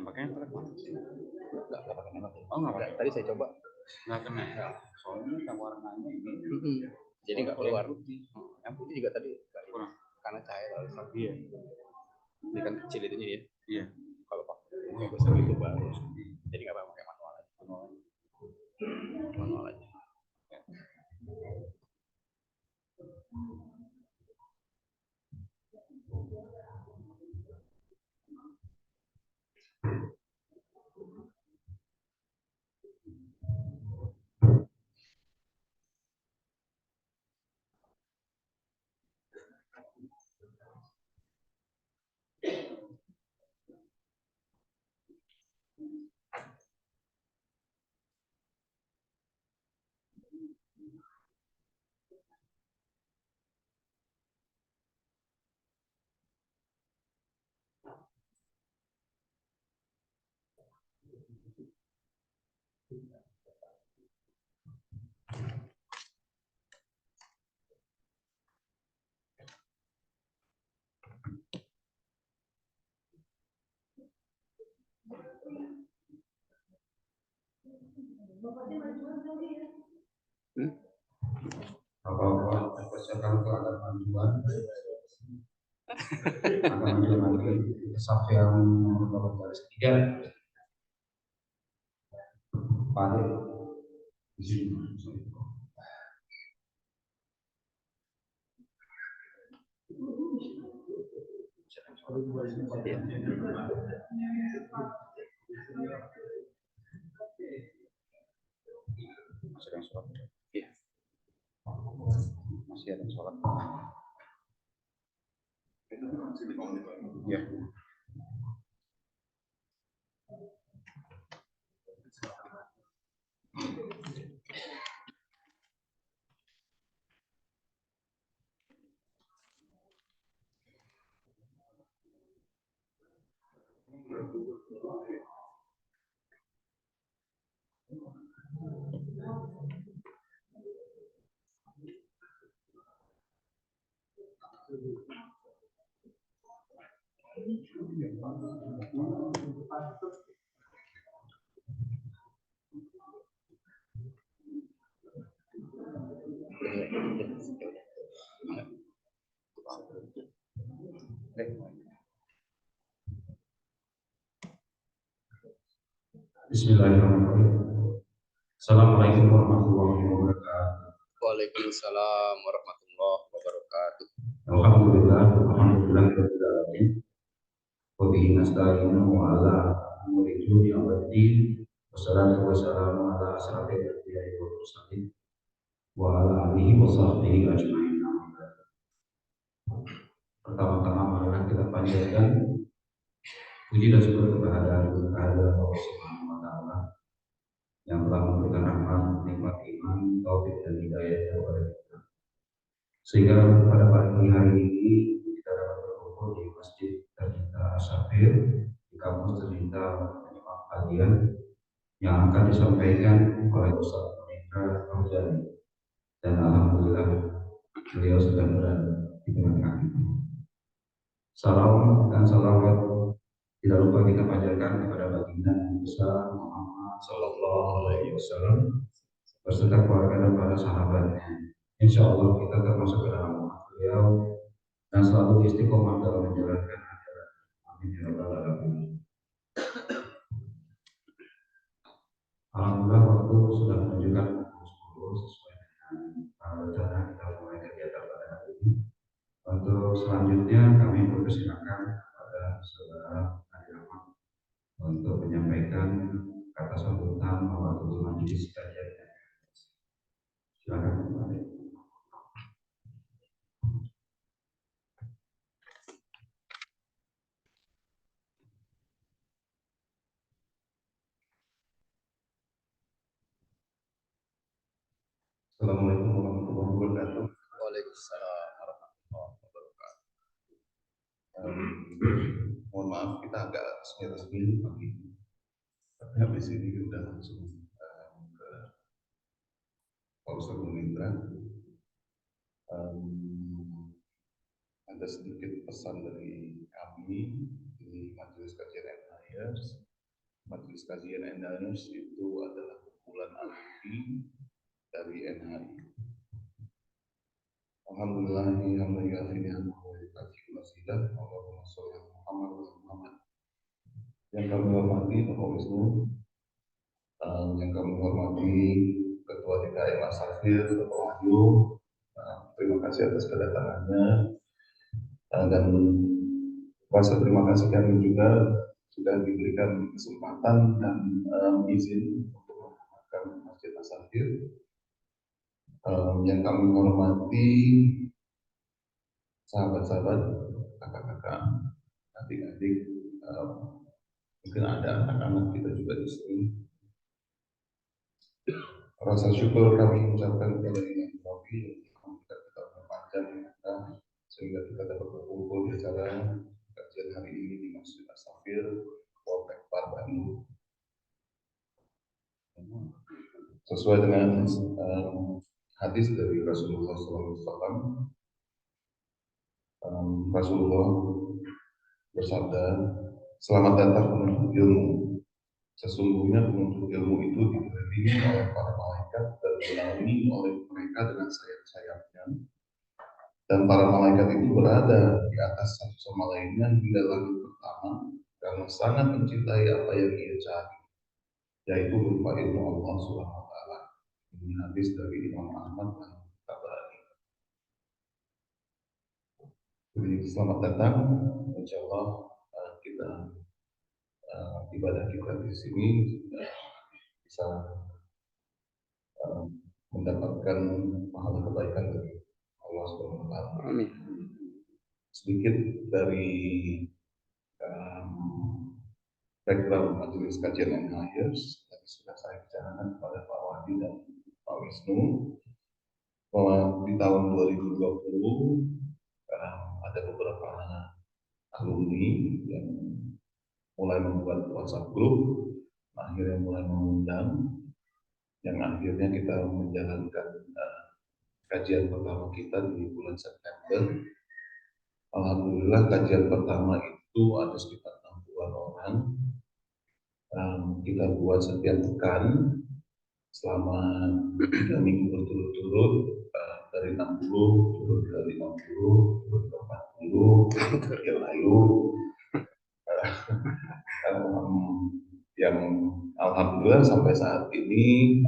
Nembaknya pakai mana? Enggak pakai nembak ya. Oh, enggak pakai. Tadi saya coba. Enggak kena ya. Soalnya kan warnanya ini. Jadi enggak keluar. Yang putih juga tadi kurang. Karena cahaya lalu sama. Iya. Ini kan kecil itu ya. Iya. Kalau pakai besar itu bagus. Jadi enggak pakai manual aja. Manual aja. Bapak-bapak persiapkan untuk akan majuan akan maju lagi saf yang nomor baris 3 pada di sini. Masih ada sholat. Iya. Masih ada sholat. Iya. Bismillahirrahmanirrahim. Assalamualaikum warahmatullahi wabarakatuh. Waalaikumsalam warahmatullahi wabarakatuh. Alhamdulillah rabbil alamin. Wa bihi nasta'inu ala umuri dunya waddin. Wassalatu wassalamu ala asyrafil anbiya'i wal mursalin wa ala alihi wa sahbihi ajmain. Pertama-tama marilah kita panjatkan puji dan syukur kehadiran Allah Subhanahu wa taala yang telah memberikan rahmat, nikmat iman, taufik dan hidayah kepada kita. Sehingga pada pagi hari ini kita dapat berkumpul di Masjid Tercinta Asy-Syafir di kampus Tercinta menyimak kajian yang akan disampaikan oleh Ustaz Indra Fauzani. Dan alhamdulillah beliau sudah berada di tengah-tengah kita. Salam dan salawat tidak lupa kita panjatkan kepada baginda Nabi besar Muhammad Sallallahu Alaihi Wasallam beserta keluarga dan para sahabatnya. Insya Allah kita termasuk ke dalam umat beliau dan selalu istiqomah dalam menjalankan ajaran. Amin ya rabbal alamin. Alhamdulillah waktu sudah menunjukkan pukul 10 sesuai dengan rencana kita mulai kegiatan pada hari ini. Untuk selanjutnya kami mempersilakan kepada saudara Adi Rahmat untuk menyampaikan kata sambutan mewakili majelis kajian. Silakan Pak Adi. Assalamualaikum warahmatullahi wabarakatuh. Waalaikumsalam warahmatullahi wabarakatuh. Mohon maaf kita agak resmi pagi ini. Tapi habis ini udah langsung ke Pak Ustadz Indra. Ada sedikit pesan dari kami di Majelis Kajian MIS Majelis Kajian Endanus itu adalah kumpulan alumni dari NHI. Allahumma sholli ala Muhammad wa Muhammad. Yang kami hormati Bapak Wisnu, yang kami hormati Ketua DKM Asafir, Bapak Wahyu, terima kasih atas kedatangannya, dan rasa terima kasih kami juga sudah diberikan kesempatan dan izin untuk menggunakan Masjid Asafir. Yang kami hormati sahabat-sahabat, kakak-kakak, adik-adik, mungkin ada anak-anak kita juga di sini. Rasa syukur kami ucapkan kepada Imam Rafi yang kita berpanjang sehingga kita dapat berkumpul di acara kajian hari ini di Masjid Asafir, Poltek Bandung. Sesuai dengan hadis dari Rasulullah SAW, Rasulullah bersabda, selamat datang penuntut ilmu. Sesungguhnya penuntut ilmu itu dikelilingi oleh para malaikat dan dinaungi oleh mereka dengan sayap-sayapnya. Dan para malaikat itu berada di atas satu sama lainnya hingga langit pertama karena sangat mencintai apa yang ia cari, yaitu berupa ilmu Allah Subhanahu wa Ta'ala. Ini hadis dari Imam Ahmad dan Tabrani. Jadi selamat datang, insya Allah kita ibadah kita di sini bisa mendapatkan pahala kebaikan dari Allah Subhanahu wa Ta'ala. Amin. Sedikit dari background Majelis Kajian NHIers yang sudah saya bicarakan kepada Pak Wahdi dan Pak Wisnu, bahwa di tahun 2020 ada beberapa alumni yang mulai membuat WhatsApp group, akhirnya mulai mengundang, yang akhirnya kita menjalankan kajian pertama kita di bulan September. Alhamdulillah kajian pertama itu ada sekitar 60-an orang. Kita buat setiap pekan selama 3 minggu berturut-turut, dari 60 turun ke 50, turun ke 40, yang lalu yang alhamdulillah sampai saat ini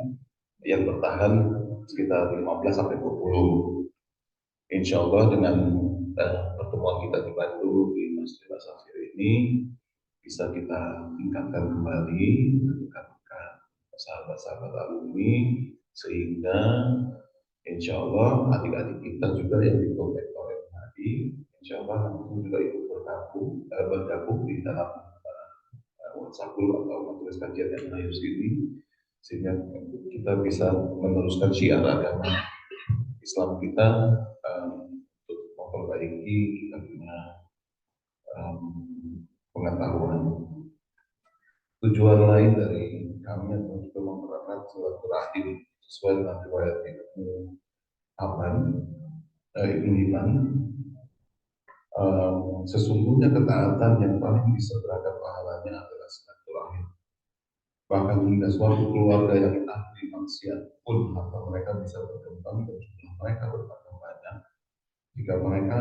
yang bertahan sekitar 15 sampai 20. Insya Allah dengan pertemuan kita di Bandung di Masjid Asafir ini bisa kita tingkatkan kembali, meningkatkan sahabat-sahabat alumni, sehingga insya Allah adik-adik kita juga yang di Kolektor tadi, insya Allah nanti juga ikut bergabung di dalam WhatsApp group atau majelis kajian yang lain ini, sehingga kita bisa meneruskan syiar agama Islam kita untuk memperbaiki kita punya pengetahuan. Tujuan lain dari kami adalah juga mempererat silaturahim sesuai dengan riwayat Ibnu Hibban. Sesungguhnya ketaatan yang paling bisa beragam pahalanya adalah silaturahim. Bahkan hingga suatu keluarga yang ahli maksiat pun harta mereka bisa berkembang dan jumlah mereka bertambah banyak jika mereka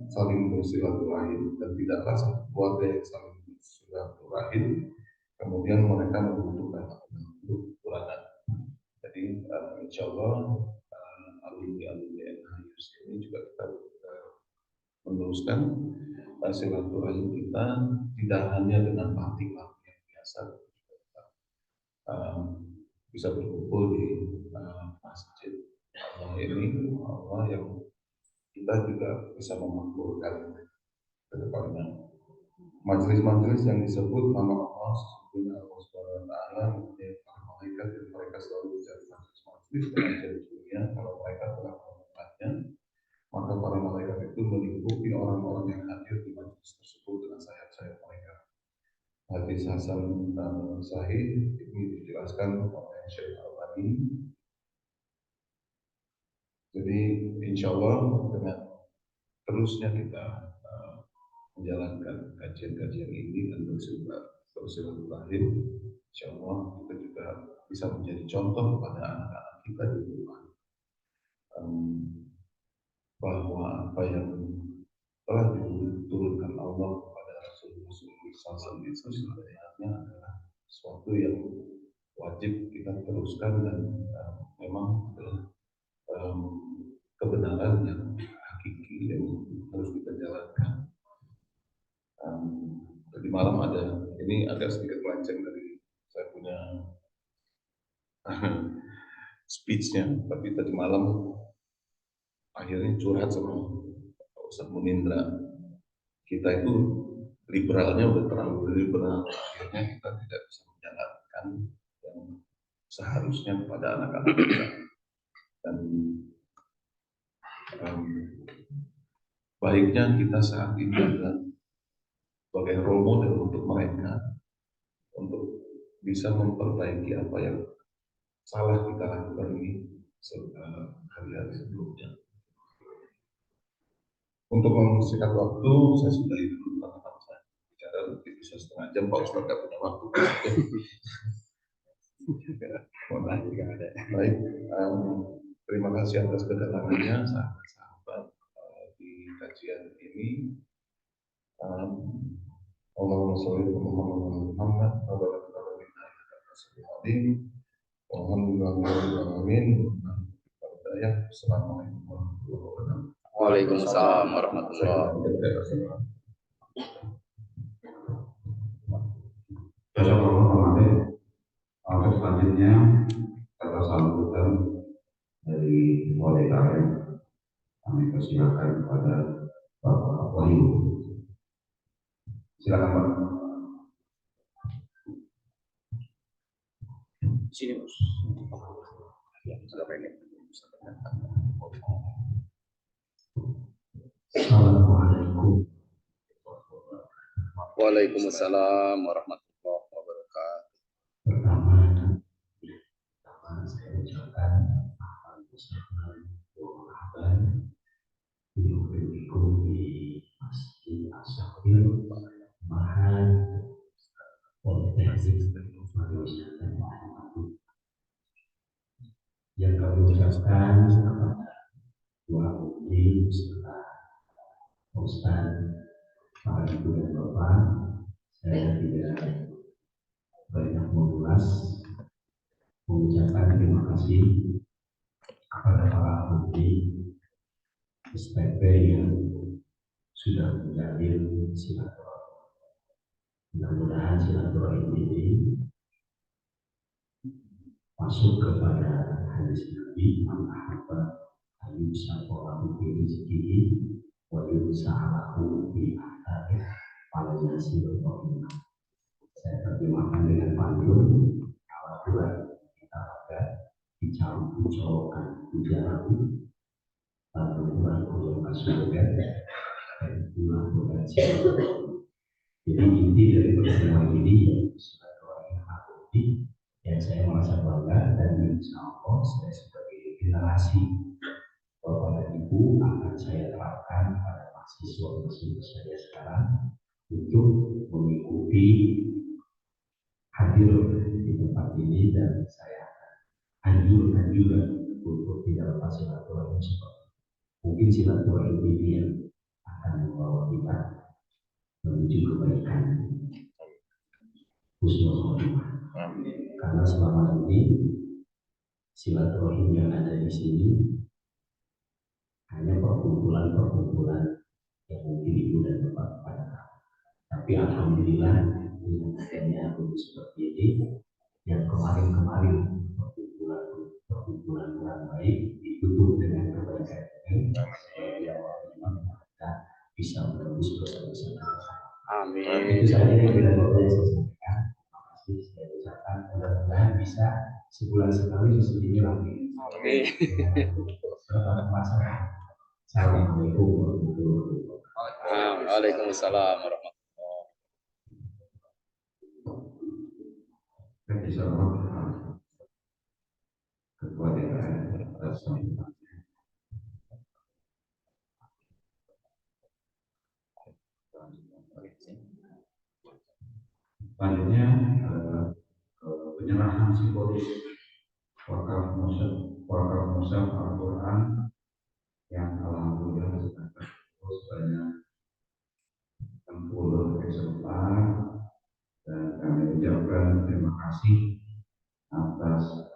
saling bersilaturahim, dan tidaklah satu keluarga yang saling bersilaturahim kemudian mereka membutuhkan kekurangan. Jadi insya Allah alumni NHIers ini juga kita meneruskan silaturahim kita tidak hanya dengan parti-parti yang biasa, bisa berkumpul di masjid Allah ini, Allah yang kita juga bisa memakmurkan ke depannya. Majelis-majelis yang disebut nama Allah, sesungguhnya Allah Subhanahu wa Ta'ala mempunyai para malaikat dan mereka selalu mencari majelis-majelis dan dunia. Kalau mereka telah menemukannya, maka para malaikat itu melingkupi orang-orang yang hadir di majelis tersebut dengan sayap-sayap mereka. Hadis Hasan Sahih ini dijelaskan oleh Syekh Al-Albani. Jadi insya Allah dengan terusnya kita menjalankan kajian-kajian ini dan bersilaturahim. Insya Allah kita juga bisa menjadi contoh kepada anak-anak kita di rumah, bahwa apa yang telah diturunkan Allah kepada Rasul-Rasul itu sebenarnya adalah sesuatu yang wajib kita teruskan dan memang adalah kebenaran yang hakiki yang harus kita jalankan. Tadi malam ada, ini agak sedikit melenceng dari saya punya speech-nya, tapi tadi malam akhirnya curhat sama Ustaz Munindra. Kita itu liberalnya udah terlalu liberal, akhirnya kita tidak bisa menjalankan yang seharusnya kepada anak-anak kita. Dan baiknya kita saat ini adalah sebagai role model untuk mereka, untuk bisa memperbaiki apa yang salah kita lakukan ini hari-hari sebelumnya. Untuk mempersingkat waktu, saya sudahi dulu teman-teman saya bicara mungkin bisa setengah jam, Pak Ustadz nggak punya waktu. Baik, terima kasih atas kedatangannya sahabat-sahabat di kajian ini. Allahumma sholli ala Muhammad wa ala ali Assalamualaikum warahmatullahi wabarakatuh. Waalaikumsalam warahmatullahi wabarakatuh. Selanjutnya kata sambutan dari Wali KM, kami persilakan kepada Bapak Wahyu. Silakan Pak. Sini Bos. Assalamualaikum. Waalaikumsalam warahmatullahi wabarakatuh. Pertama saya ucapkan di Masjid As-Sakhir Mahal Politeknik yang kami ucapkan kepada dua mufti serta Ustaz, para ibu dan bapak, saya tidak banyak mengulas, mengucapkan terima kasih kepada para mufti STP yang sudah menjalin silaturahmi. Mudah-mudahan silaturahmi ini masuk kepada hadis Nabi Muhammad Ayusalahu bi rizqihi wa yusalahu bi ahtarih pada nasir rahimah. Saya terjemahkan dengan pantun awal kita akan dicampur colokan ujaran lalu pulang yang masuk dan pulang bukan siapa. Jadi inti dari pertemuan ini silaturahmi hakiki yang saya merasa bangga dan insya Allah saya sebagai generasi Bapak dan Ibu akan saya terapkan pada mahasiswa saya sekarang untuk mengikuti hadir di tempat ini, dan saya anjurkan juga untuk tidak lepas silaturahmi seperti mungkin silaturahmi ini yang akan membawa kita menuju kebaikan husnul khotimah. Karena selama ini silaturahim yang ada di sini hanya perkumpulan yang mungkin ibu dan bapak pada tahu. Tapi alhamdulillah dengan adanya guru seperti ini yang kemarin perkumpulan kurang baik ditutup dengan kebaikan ini, yang memang kita bisa menembus dosa-dosa. Amin. Itu saja yang saya sampaikan. Terima kasih saya ucapkan, mudah-mudahan bisa sebulan sekali seperti ini lagi. Amin. Assalamualaikum warahmatullahi wabarakatuh. Waalaikumsalam warahmatullahi wabarakatuh. Ketua DPR Rasmi. Selanjutnya penyerahan simbolis wakaf mushaf Al-Quran yang alhamdulillah sudah terkumpul sebanyak 60 eksemplar, dan kami ucapkan terima kasih atas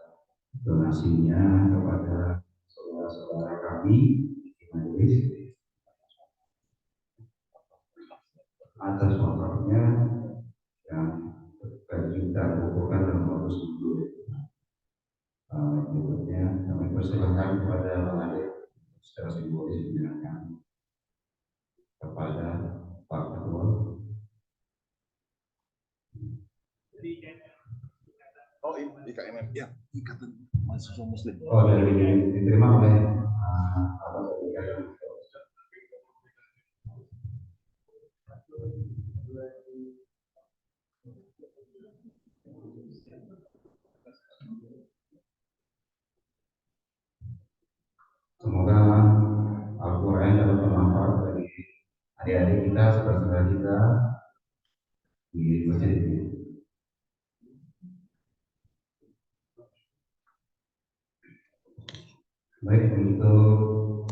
donasinya kepada saudara-saudara kami di majelis atas wakafnya yang kita kumpulkan dalam waktu seminggu. Berikutnya kami persilakan kepada Bang Ade secara simbolis menyerahkan kepada Pak Ketua. Oh, IKMM, ya, Ikatan Mahasiswa Muslim. Oh, dari diterima oleh apa tadi? Semoga Al-Quran dapat bermanfaat bagi adik-adik kita, saudara-saudara kita di masjid ini. Baik, untuk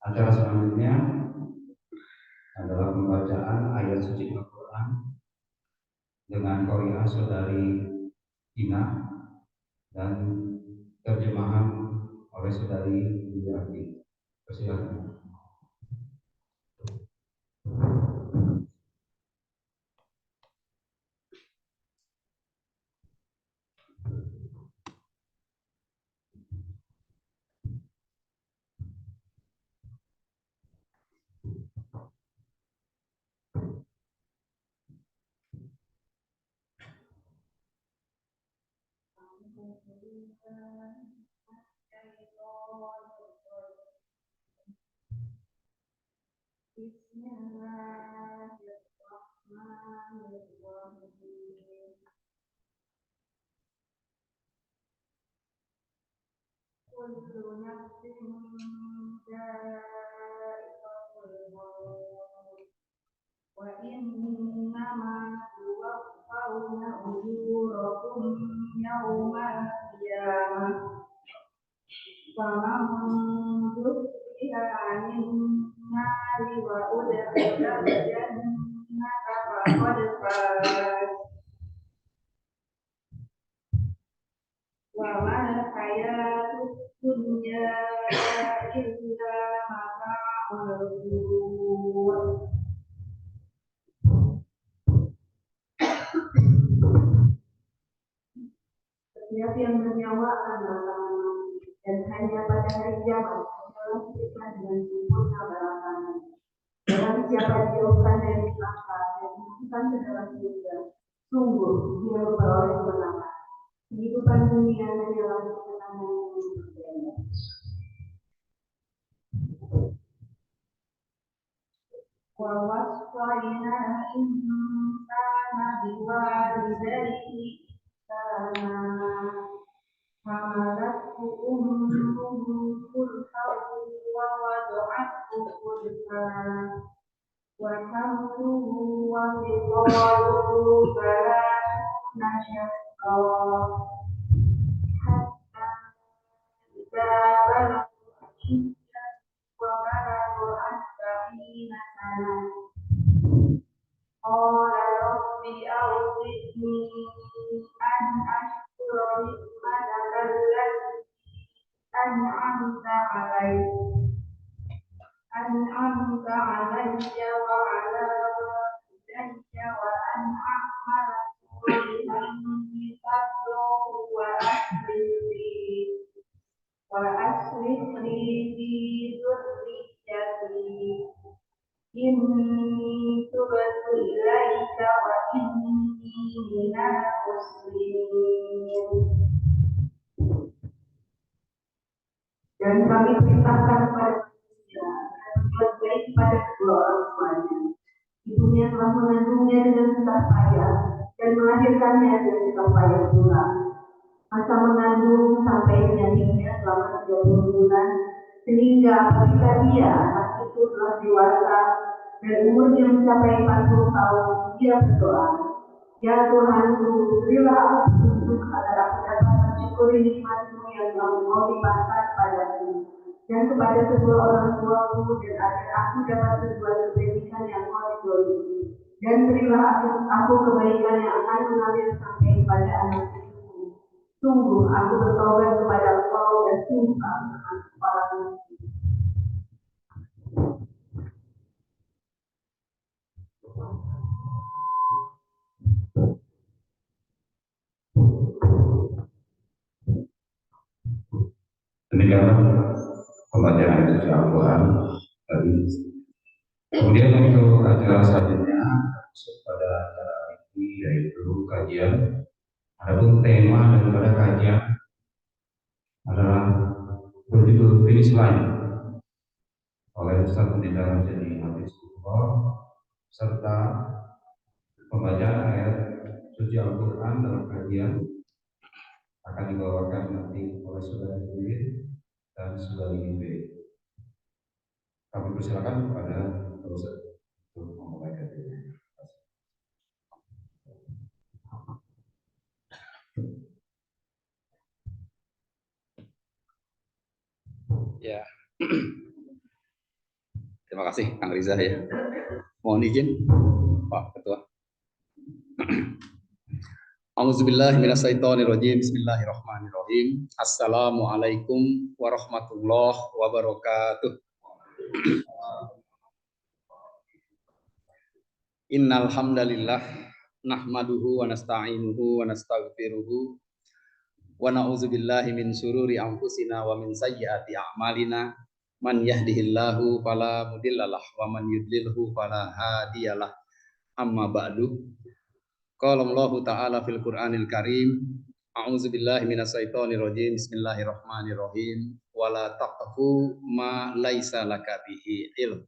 acara selanjutnya adalah pembacaan ayat suci Al-Quran dengan qari'ah saudari Ina dan terjemahan oleh saudari Yati. Persilakan. Bismillahirrahmanirrahim. Kullu nafsin dha'iqatul maut wa innama tuwaffawna ujurakum yawmal qiyamah. Faman zuhziha 'anil nari wa udkhilal jannata faqad faz. Wa mal hayatud dunya illa mata'ul ghurur. Setiap yang bernyawa adalah mati, dan hanya pada hari kiamat adalah kita dengan sempurna balasannya. Barang siapa dijauhkan dari neraka dan dimasukkan ke dalam surga, sungguh dia beroleh kemenangan. Kehidupan dunia hanyalah kemenangan yang berbeda. Wa wassayna insana biwalidayhi ihsana. Hamalathu ummuhu kurhan wa wada'athu kurhan wa hamluhu wa fisaluhu thalathuna shahran hatta idza balagha ashuddahu wa balagha arba'ina sanah qala rabbi awzi'ni an ashkura ni'mataka allati an'amta alayya wa ala walidayya wa an a'mala salihan tardahu wa aslih li fi dhurriyyati inni tubtu ilaika wa inni minal muslimin. Dan kami perintahkan kepada manusia agar berbuat baik pada kedua orang tuanya. Ibunya telah mengandungnya dengan susah payah dan melahirkannya dengan susah payah pula. Masa mengandung sampai menyakitnya selama 30 bulan, sehingga apabila dia anak itu telah dewasa dan umurnya mencapai 40 tahun, dia berdoa, Ya Tuhanku, berilah aku petunjuk agar aku dapat mensyukuri nikmat-Mu yang telah Engkau limpahkan padaku dan kepada kedua orang tuaku, dan agar aku dapat berbuat kebaikan yang Kau ridhoi. Dan berilah aku kebaikan yang akan mengalir sampai kepada anak cucuku. Sungguh aku bertobat kepada Engkau dan sungguh aku akan kepala-Mu. Demikianlah pembacaan suci Al-Quran tadi. Kemudian untuk acara selanjutnya pada acara ini yaitu kajian. Adapun tema daripada kajian adalah berjudul Finish Line oleh Ustaz Pendeta Jadi Hafizullah, serta pembacaan ayat suci Al-Quran dalam kajian akan dibawakan nanti oleh Saudara Judit dan Saudara Ibe. Kami persilakan kepada Ustaz untuk memulai kajian. Ya. Terima kasih Kang Riza ya. Mohon izin Pak Ketua. A'udzubillahi minasyaitonirrajim. Bismillahirrahmanirrahim. Assalamualaikum warahmatullahi wabarakatuh. Innal hamdalillah nahmaduhu wa nasta'inuhu wa nastaghfiruhu wa na'udzubillahi min syururi anfusina wa min sayyiati a'malina. Man yahdihillahu fala mudhillalah wa man yudlilhu fala hadiyalah. Amma ba'du. Qala Allahu ta'ala fil Qur'anil Karim, a'udzubillahi minasyaitonir rajim. Bismillahirrahmanirrahim. Wala taqfu ma laisa laka bihi ilm.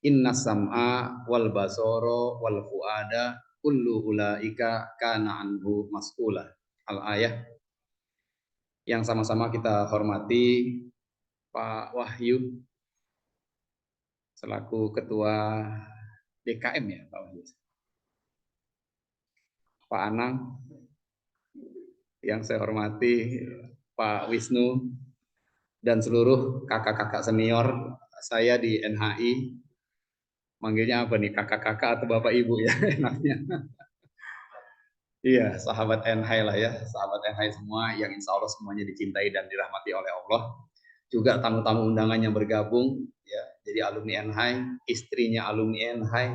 Inna sam'a wal basara wal fuada kullu ulaika kana anhu mas'ula. Al-ayah yang sama-sama kita hormati Pak Wahyu selaku Ketua DKM ya Pak Wahyu. Pak Anang yang saya hormati Pak Wisnu dan seluruh kakak-kakak senior saya di NHI. Manggilnya apa nih, kakak-kakak atau bapak ibu ya enaknya. Iya, sahabat NHI lah ya, sahabat NHI semua yang insya Allah semuanya dicintai dan dirahmati oleh Allah. Juga tamu-tamu undangan yang bergabung, ya, jadi alumni NHI, istrinya alumni NHI,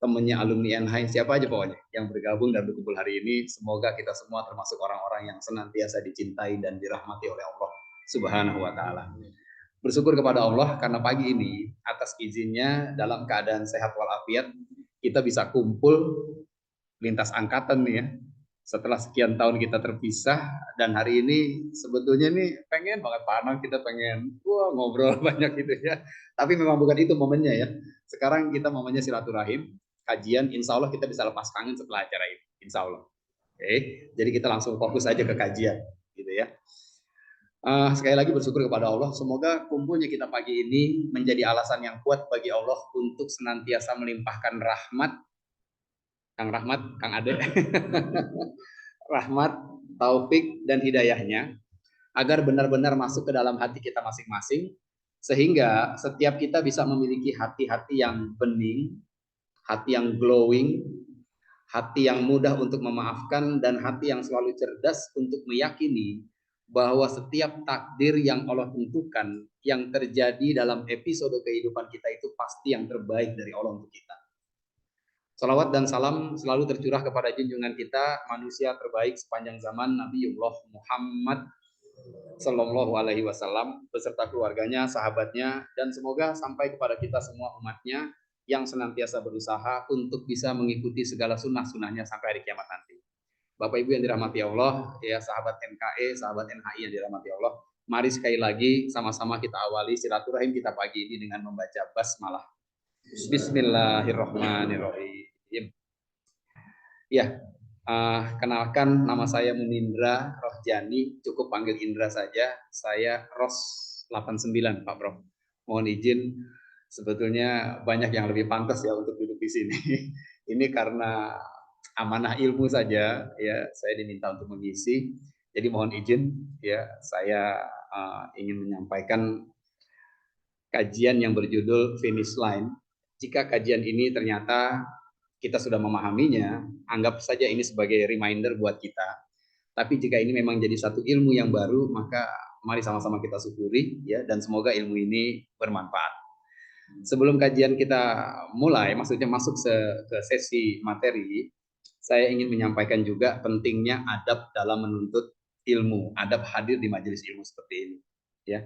temennya alumni NHI, siapa aja pokoknya yang bergabung dan berkumpul hari ini. Semoga kita semua termasuk orang-orang yang senantiasa dicintai dan dirahmati oleh Allah Subhanahu wa Ta'ala. Bersyukur kepada Allah karena pagi ini atas izinnya dalam keadaan sehat walafiat kita bisa kumpul lintas angkatan nih ya. Setelah sekian tahun kita terpisah dan hari ini sebetulnya nih pengen banget Pak Anang, kita pengen ngobrol banyak gitu ya. Tapi memang bukan itu momennya ya. Sekarang kita momennya silaturahim, kajian, insya Allah kita bisa lepas kangen setelah acara ini, insya Allah. Oke, jadi kita langsung fokus aja ke kajian gitu ya. Sekali lagi bersyukur kepada Allah, semoga kumpulnya kita pagi ini menjadi alasan yang kuat bagi Allah untuk senantiasa melimpahkan rahmat, Kang Rahmat, Kang Ade, rahmat, taufik, dan hidayahnya, agar benar-benar masuk ke dalam hati kita masing-masing, sehingga setiap kita bisa memiliki hati-hati yang bening, hati yang glowing, hati yang mudah untuk memaafkan, dan hati yang selalu cerdas untuk meyakini bahwa setiap takdir yang Allah tentukan yang terjadi dalam episode kehidupan kita itu pasti yang terbaik dari Allah untuk kita. Salawat dan salam selalu tercurah kepada junjungan kita, manusia terbaik sepanjang zaman, Nabiullah Muhammad Sallallahu Alaihi Wasallam beserta keluarganya, sahabatnya, dan semoga sampai kepada kita semua umatnya yang senantiasa berusaha untuk bisa mengikuti segala sunnah-sunnahnya sampai hari kiamat nanti. Bapak Ibu yang dirahmati Allah, ya sahabat NKE, sahabat NHI yang dirahmati Allah, mari sekali lagi sama-sama kita awali silaturahim kita pagi ini dengan membaca basmalah. Bismillahirrahmanirrahim. Ya, kenalkan nama saya Munindra Rohjani, cukup panggil Indra saja. Saya Ros 89, Pak Bro. Mohon izin, sebetulnya banyak yang lebih pantas ya untuk duduk di sini. Ini karena amanah ilmu saja, ya saya diminta untuk mengisi. Jadi mohon izin, ya saya ingin menyampaikan kajian yang berjudul Finish Line. Jika kajian ini ternyata kita sudah memahaminya, anggap saja ini sebagai reminder buat kita. Tapi jika ini memang jadi satu ilmu yang baru, maka mari sama-sama kita syukuri, ya, dan semoga ilmu ini bermanfaat. Sebelum kajian kita mulai, maksudnya masuk ke sesi materi, saya ingin menyampaikan juga pentingnya adab dalam menuntut ilmu, adab hadir di majelis ilmu seperti ini. Ya,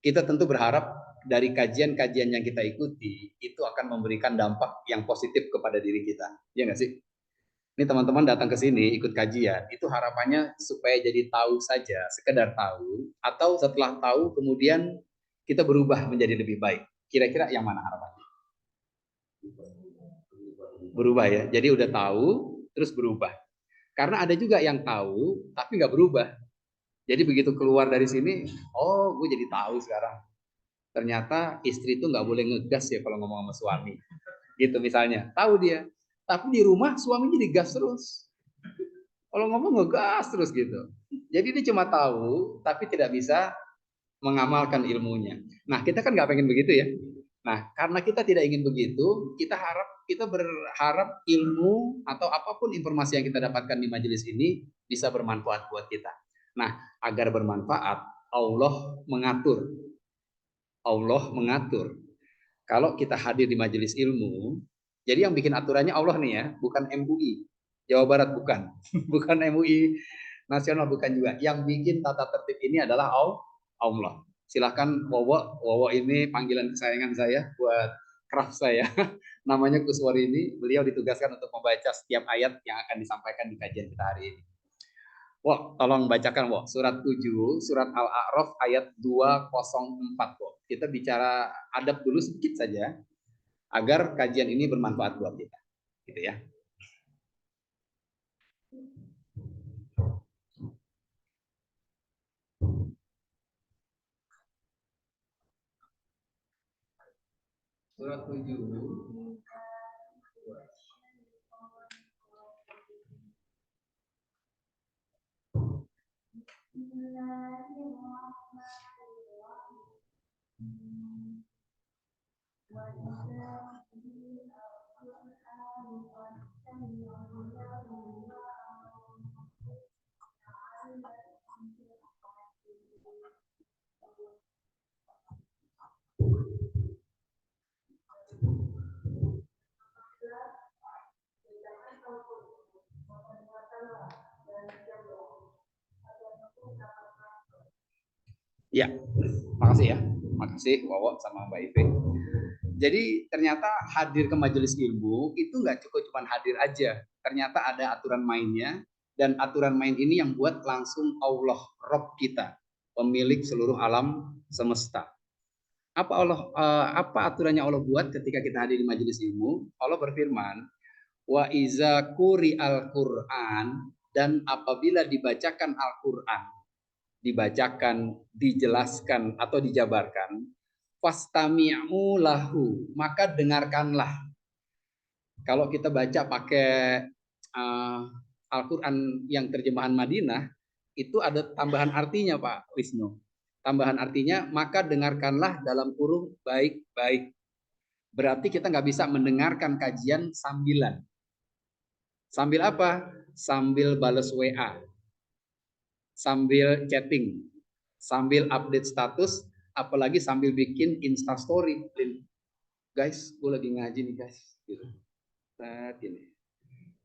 kita tentu berharap dari kajian-kajian yang kita ikuti itu akan memberikan dampak yang positif kepada diri kita, ya nggak sih? Ini teman-teman datang ke sini ikut kajian, itu harapannya supaya jadi tahu saja, sekedar tahu, atau setelah tahu kemudian kita berubah menjadi lebih baik. Kira-kira yang mana harapannya? Berubah ya, jadi udah tahu terus berubah. Karena ada juga yang tahu tapi nggak berubah. Jadi begitu keluar dari sini, oh gue jadi tahu sekarang. Ternyata istri itu nggak boleh ngegas ya kalau ngomong sama suami. Gitu misalnya, tahu dia. Tapi di rumah suaminya digas terus. Kalau ngomong ngegas terus gitu. Jadi dia cuma tahu, tapi tidak bisa mengamalkan ilmunya. Nah, kita kan nggak pengen begitu ya. Nah, karena kita tidak ingin begitu, kita berharap ilmu atau apapun informasi yang kita dapatkan di majelis ini bisa bermanfaat buat kita. Nah, agar bermanfaat, Allah mengatur. Allah mengatur. Kalau kita hadir di majelis ilmu, jadi yang bikin aturannya Allah nih ya, bukan MUI Jawa Barat, bukan, bukan MUI nasional, bukan juga. Yang bikin tata tertib ini adalah Allah. Silahkan Wowo ini panggilan kesayangan saya buat craft saya. Namanya Kuswarini. Beliau ditugaskan untuk membaca setiap ayat yang akan disampaikan di kajian kita hari ini. Wah, tolong bacakan, Wah, surat 7, surat Al-A'raf ayat 204, Wah. Kita bicara adab dulu sedikit saja agar kajian ini bermanfaat buat kita. Gitu ya. Surat 7. Ya, makasih ya. Makasih Wawo sama Mbak Ive. Jadi ternyata hadir ke majelis ilmu itu nggak cukup cuma hadir aja. Ternyata ada aturan mainnya, dan aturan main ini yang buat langsung Allah, Rob kita, pemilik seluruh alam semesta. Apa aturannya Allah buat ketika kita hadir di majelis ilmu? Allah berfirman, wa iza quri'al Qur'an, dan apabila dibacakan Al-Qur'an, dibacakan, dijelaskan atau dijabarkan, fastami'u lahu, maka dengarkanlah. Kalau kita baca pakai Al-Quran yang terjemahan Madinah, itu ada tambahan artinya Pak Wisnu. Tambahan artinya, maka dengarkanlah dalam kurung baik-baik. Berarti kita nggak bisa mendengarkan kajian sambilan. Sambil apa? Sambil balas WA, sambil chatting, sambil update status, apalagi sambil bikin instastory. Guys, gue lagi ngaji nih guys. Gitu.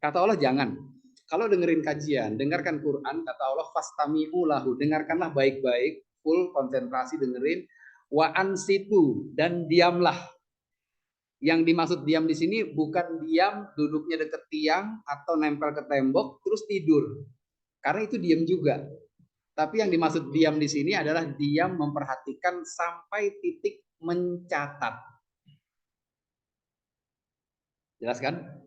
Kata Allah jangan. Kalau dengerin kajian, dengarkan Quran, kata Allah fastami'u lahu, dengarkanlah baik-baik, full konsentrasi dengerin, wa ansitu, dan diamlah. Yang dimaksud diam di sini bukan diam duduknya deket tiang atau nempel ke tembok terus tidur. Karena itu diam juga. Tapi yang dimaksud diam di sini adalah diam memperhatikan sampai titik mencatat. Jelas kan?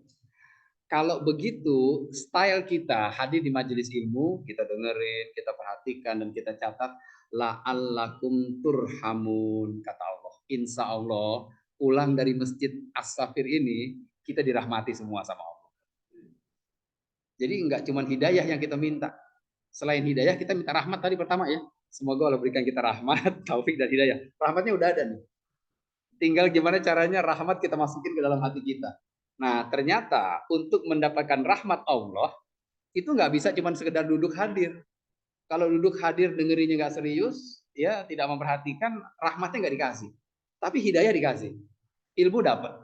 Kalau begitu, style kita hadir di majelis ilmu, kita dengerin, kita perhatikan, dan kita catat, la'allakum turhamun, kata Allah. Insya Allah, pulang dari Masjid As-Safir ini, kita dirahmati semua sama Allah. Jadi nggak cuma hidayah yang kita minta. Selain hidayah kita minta rahmat tadi pertama ya. Semoga Allah berikan kita rahmat, taufik dan hidayah. Rahmatnya udah ada nih. Tinggal gimana caranya rahmat kita masukin ke dalam hati kita. Nah ternyata untuk mendapatkan rahmat Allah itu nggak bisa cuma sekedar duduk hadir. Kalau duduk hadir dengerinnya nggak serius, ya tidak memperhatikan, rahmatnya nggak dikasih. Tapi hidayah dikasih, ilmu dapat.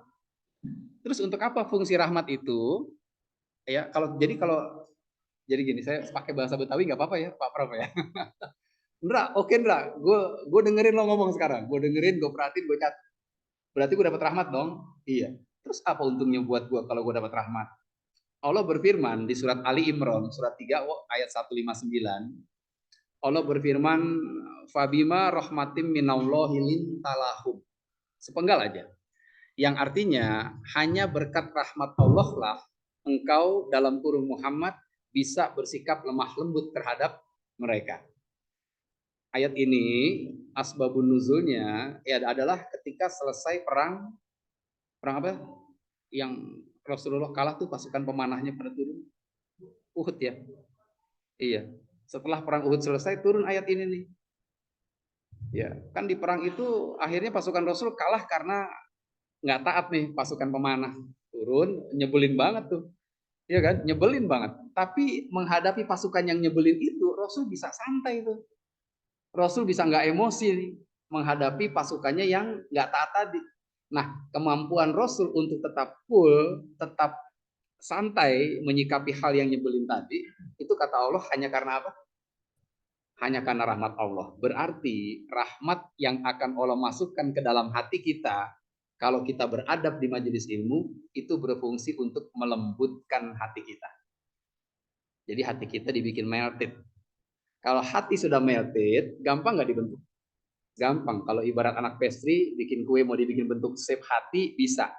Terus untuk apa fungsi rahmat itu? Ya kalau jadi gini, saya pakai bahasa Betawi nggak apa-apa ya Pak Prof ya. Ndra, oke Ndra, gue dengerin lo ngomong sekarang, gue dengerin, gue perhatiin, gue catat. Berarti gue dapat rahmat dong? Iya. Terus apa untungnya buat gue kalau gue dapat rahmat? Allah berfirman di surat Ali Imran, surat 3 ayat 159. Allah berfirman, Fabima rahmatim minallahi lintalahum. Sepenggal aja. Yang artinya, hanya berkat rahmat Allah lah, engkau dalam kurung Muhammad bisa bersikap lemah lembut terhadap mereka. Ayat ini asbabun nuzulnya ya adalah ketika selesai perang apa? Yang Rasulullah kalah tuh pasukan pemanahnya pada turun. Uhud ya. Iya. Setelah perang Uhud selesai turun ayat ini nih. Ya, kan di perang itu akhirnya pasukan Rasul kalah karena nggak taat nih pasukan pemanah. Turun, nyebelin banget tuh. Iya kan? Nyebelin banget. Tapi menghadapi pasukan yang nyebelin itu Rasul bisa santai tuh. Rasul bisa nggak emosi menghadapi pasukannya yang nggak taat tadi. Nah, kemampuan Rasul untuk tetap cool, tetap santai menyikapi hal yang nyebelin tadi, itu kata Allah hanya karena apa? Hanya karena rahmat Allah. Berarti rahmat yang akan Allah masukkan ke dalam hati kita, kalau kita beradab di majelis ilmu, itu berfungsi untuk melembutkan hati kita. Jadi hati kita dibikin melted. Kalau hati sudah melted, gampang nggak dibentuk? Gampang. Kalau ibarat anak pastry, bikin kue mau dibikin bentuk shape hati, bisa.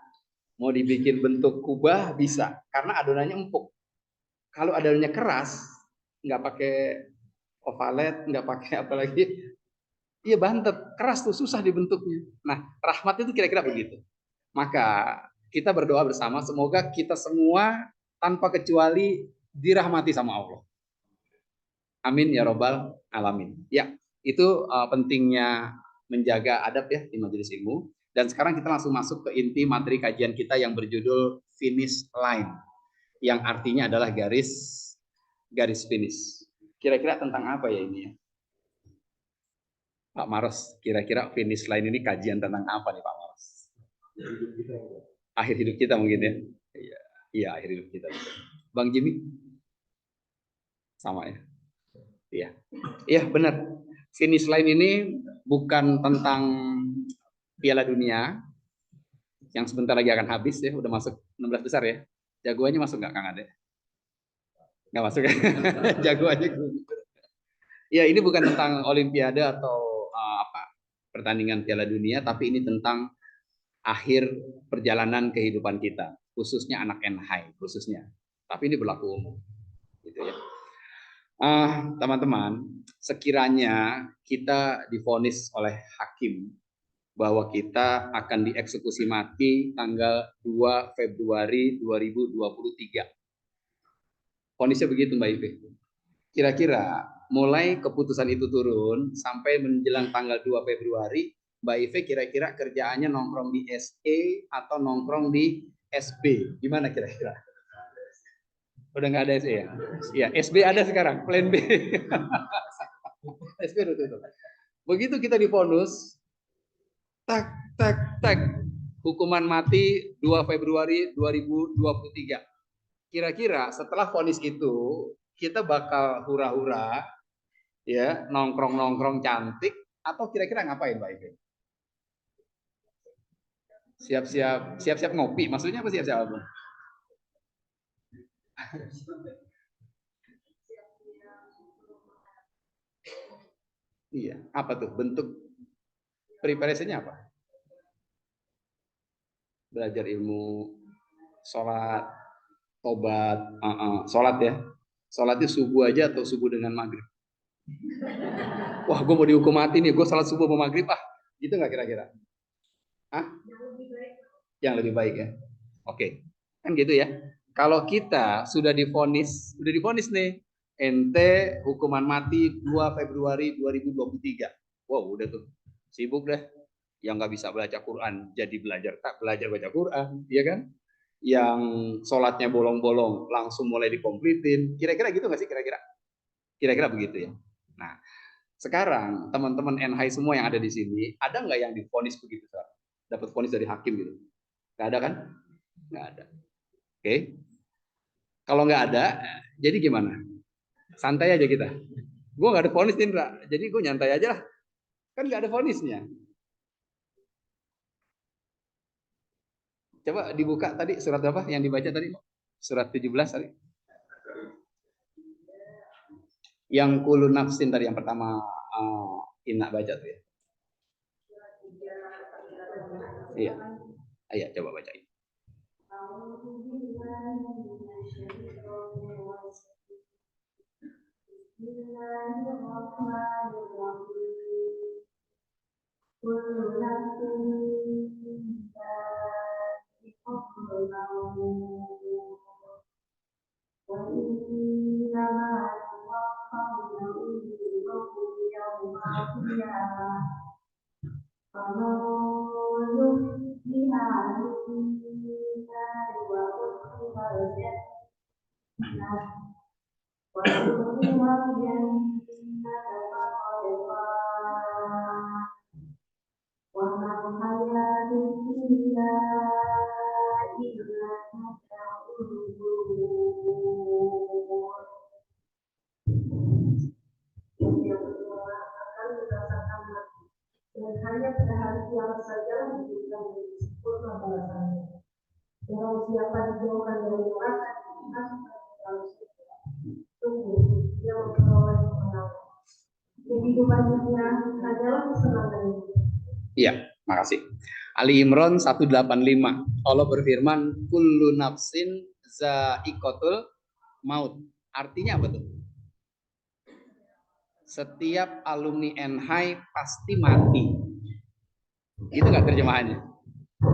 Mau dibikin bentuk kubah, bisa. Karena adonannya empuk. Kalau adonannya keras, nggak pakai ovalet, nggak pakai apa lagi, iya bantet. Keras tuh, susah dibentuknya. Nah, rahmat itu kira-kira begitu. Maka kita berdoa bersama, semoga kita semua tanpa kecuali dirahmati sama Allah. Amin ya robbal alamin. Ya, itu pentingnya menjaga adab ya di majelis ilmu. Dan sekarang kita langsung masuk ke inti materi kajian kita yang berjudul finish line, yang artinya adalah garis finish. Kira-kira tentang apa ya ini ya? Pak Maros, kira-kira finish line ini kajian tentang apa nih Pak Maros? Akhir hidup kita mungkin ya? Iya, akhir hidup kita. Bang Jimmy? Sama ya? Iya benar. Finish line ini bukan tentang Piala Dunia yang sebentar lagi akan habis ya, udah masuk 16 besar ya. Jagoannya masuk nggak Kang Ade? Nggak masuk ya? Jagoannya. Ya ini bukan tentang Olimpiade atau pertandingan Piala Dunia, tapi ini tentang akhir perjalanan kehidupan kita, khususnya anak NHI khususnya. Tapi ini berlaku umum, gitu ya. Teman-teman, sekiranya kita divonis oleh hakim bahwa kita akan dieksekusi mati tanggal 2 Februari 2023. Vonisnya begitu Mbak Ive. Kira-kira mulai keputusan itu turun sampai menjelang tanggal 2 Februari, Mbak Ive kira-kira kerjaannya nongkrong di SE atau nongkrong di SB? Gimana kira-kira? Udah nggak ada SE ya? Iya, SB ada sekarang, plan B. SB udah tutup. Begitu kita divonis, tak, hukuman mati 2 Februari 2023. Kira-kira setelah vonis itu, kita bakal hura-hura, ya, nongkrong-nongkrong cantik, atau kira-kira ngapain Mbak Ibe? Siap-siap ngopi, maksudnya apa siap-siap apa? Iya, apa tuh bentuk preparasinya apa? Belajar ilmu, sholat, tobat, sholat ya. Sholatnya subuh aja atau subuh dengan maghrib? Wah, gue mau dihukum mati nih, gue sholat subuh sama maghrib gitu nggak kira-kira? Yang lebih baik ya. Oke, Kan gitu ya. Kalau kita sudah divonis nih, ente hukuman mati 2 Februari 2023. Wow, udah tuh. Sibuk deh. Yang nggak bisa baca Quran jadi belajar baca Quran, ya kan? Yang sholatnya bolong-bolong langsung mulai dikomplitin. Kira-kira gitu nggak sih? Kira-kira begitu ya. Nah, sekarang teman-teman NHI semua yang ada di sini, ada nggak yang divonis begitu? Dapat vonis dari hakim gitu? Nggak ada kan? Nggak ada. Oke. Kalau nggak ada, jadi gimana? Santai aja kita. Gue nggak ada vonis Indra, jadi gue nyantai aja lah. Kan nggak ada vonisnya. Coba dibuka tadi surat apa yang dibaca tadi? Surat 17 tadi. Yang kullu nafsin tadi yang pertama Ina baca tuh ya. Iya. Ayo coba bacain. Dan hanya pada hari kiamat saja diberikan sempurna balasannya. Barang siapa dijauhkan dari neraka dan dimasukkan ke dalam surga, sungguh dia memperoleh kemenangan. Kehidupan dunia adalah kesenangan. Iya, makasih. Ali Imran 185. Allah berfirman, kullu nafsin za'iqatul maut. Artinya apa tuh? Setiap alumni NHI pasti mati. Itu nggak terjemahannya?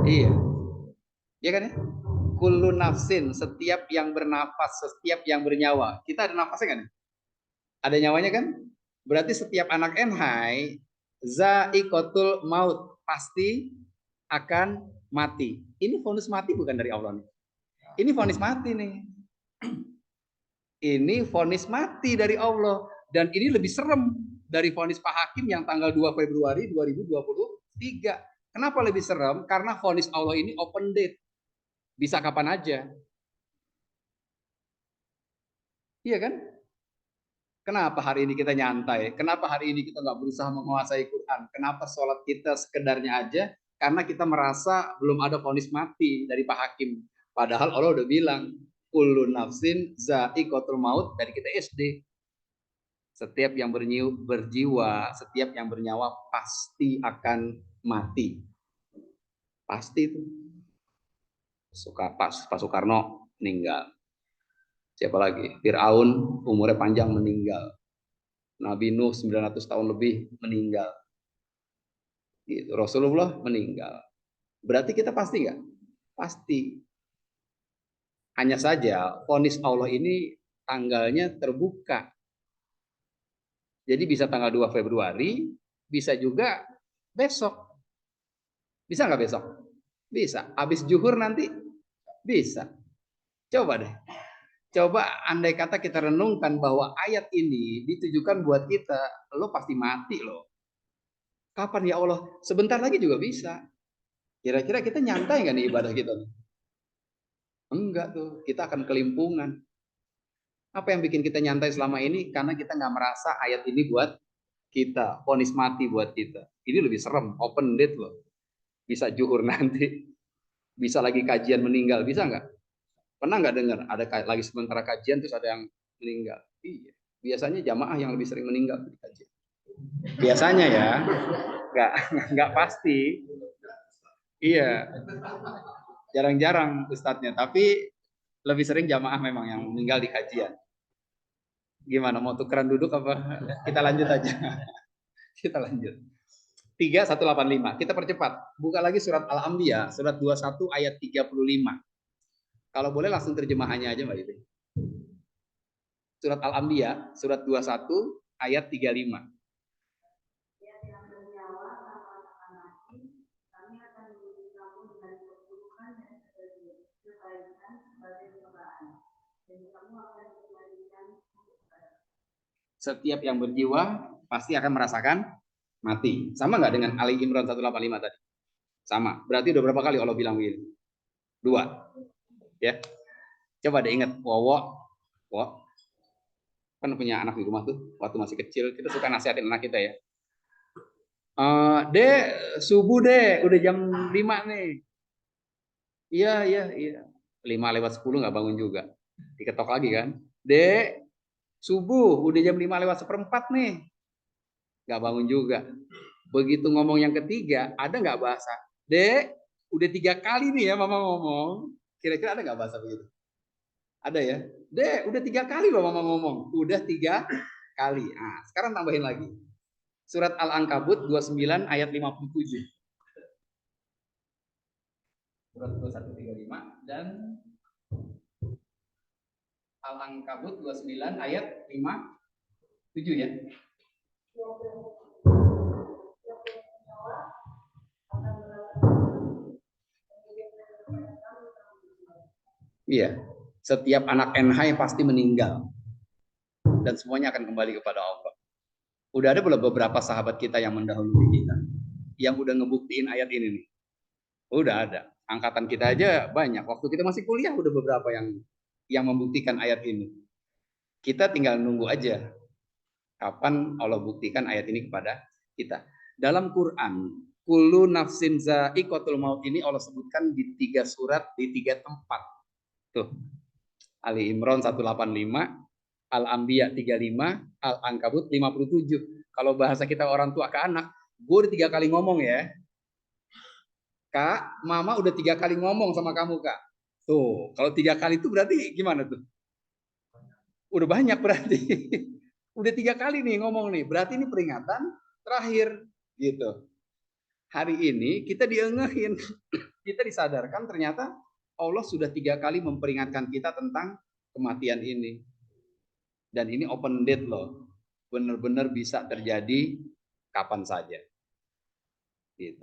Iya. Iya kan ya? Kullu nafsin, setiap yang bernafas, setiap yang bernyawa. Kita ada nafasnya kan? Ada nyawanya kan? Berarti setiap anak NHI za'iqatul maut, pasti akan mati. Ini vonis mati bukan dari Allah nih. Ini vonis mati nih. Ini vonis mati dari Allah. Dan ini lebih serem dari vonis Pak Hakim yang tanggal 2 Februari 2023. Kenapa lebih serem? Karena vonis Allah ini open date. Bisa kapan aja. Iya kan? Kenapa hari ini kita nyantai? Kenapa hari ini kita nggak berusaha menguasai Quran? Kenapa sholat kita sekedarnya aja? Karena kita merasa belum ada vonis mati dari Pak Hakim. Padahal Allah udah bilang, kullu nafsin za'iqatul maut dari kita SD. Setiap yang berjiwa, setiap yang bernyawa pasti akan mati. Pasti itu. Pak Soekarno meninggal. Siapa lagi? Fir'aun umurnya panjang meninggal. Nabi Nuh 900 tahun lebih meninggal. Gitu. Rasulullah meninggal. Berarti kita pasti nggak? Pasti. Hanya saja vonis Allah ini tanggalnya terbuka. Jadi bisa tanggal 2 Februari, bisa juga besok. Bisa nggak besok? Bisa. Habis zuhur nanti? Bisa. Coba deh. Coba andai kata kita renungkan bahwa ayat ini ditujukan buat kita, lo pasti mati lo. Kapan ya Allah? Sebentar lagi juga bisa. Kira-kira kita nyantai nggak nih ibadah kita? Enggak tuh, kita akan kelimpungan. Apa yang bikin kita nyantai selama ini? Karena kita nggak merasa ayat ini buat kita, vonis mati buat kita. Ini lebih serem, open date loh. Bisa zuhur nanti, bisa lagi kajian meninggal, bisa nggak? Pernah nggak dengar ada lagi sementara kajian terus ada yang meninggal? Iya, biasanya jamaah yang lebih sering meninggal di kajian. Biasanya ya, nggak pasti. Iya, jarang-jarang ustadznya, tapi lebih sering jamaah memang yang meninggal di kajian. Gimana, mau tukeran duduk apa? Kita lanjut aja. Kita lanjut. 3185. Kita percepat. Buka lagi surat Al-Anbiya, surat 21 ayat 35. Kalau boleh langsung terjemahannya aja Mbak Ibu. Surat Al-Anbiya, surat 21 ayat 35. Setiap yang berjiwa pasti akan merasakan mati. Sama nggak dengan Ali Imran 185 tadi? Sama. Berarti udah berapa kali Allah bilang begini? 2. Ya. Coba deh ingat, Wowo kan punya anak di rumah tuh, waktu masih kecil kita suka nasihatin anak kita ya. Dek, subuh deh, udah jam 5 nih. Iya. 5:10 nggak bangun juga. Diketok lagi kan. Dek, subuh, udah jam 5:04 nih. Nggak bangun juga. Begitu ngomong yang ketiga, ada nggak bahasa? Dek, udah 3 kali nih ya mama ngomong. Kira-kira ada nggak bahasa begitu? Ada ya? Dek, udah 3 kali loh mama ngomong. Udah 3 kali. Nah, sekarang tambahin lagi. Surat Al-Ankabut 29 ayat 57. Surat 2135 dan Al-Ankabut 29 ayat 57 ya. Iya, setiap anak NH pasti meninggal dan semuanya akan kembali kepada Allah. Udah ada beberapa sahabat kita yang mendahului kita, yang udah ngebuktiin ayat ini nih. Udah ada, angkatan kita aja banyak. Waktu kita masih kuliah udah beberapa yang membuktikan ayat ini. Kita tinggal nunggu aja kapan Allah buktikan ayat ini kepada kita. Dalam Quran, kullu nafsin za'iqatul maut ini Allah sebutkan di 3 surat, di 3 tempat. Tuh, Ali Imran 185, Al-Anbiya 35, Al-Ankabut 57. Kalau bahasa kita orang tua ke anak, gue udah 3 kali ngomong ya. Kak, mama udah 3 kali ngomong sama kamu kak. Tuh, kalau 3 kali itu berarti gimana tuh? Udah banyak berarti. Udah 3 kali nih ngomong nih. Berarti ini peringatan terakhir gitu. Hari ini kita diengehin, kita disadarkan ternyata Allah sudah 3 kali memperingatkan kita tentang kematian ini. Dan ini open date loh. Benar-benar bisa terjadi kapan saja. Gitu.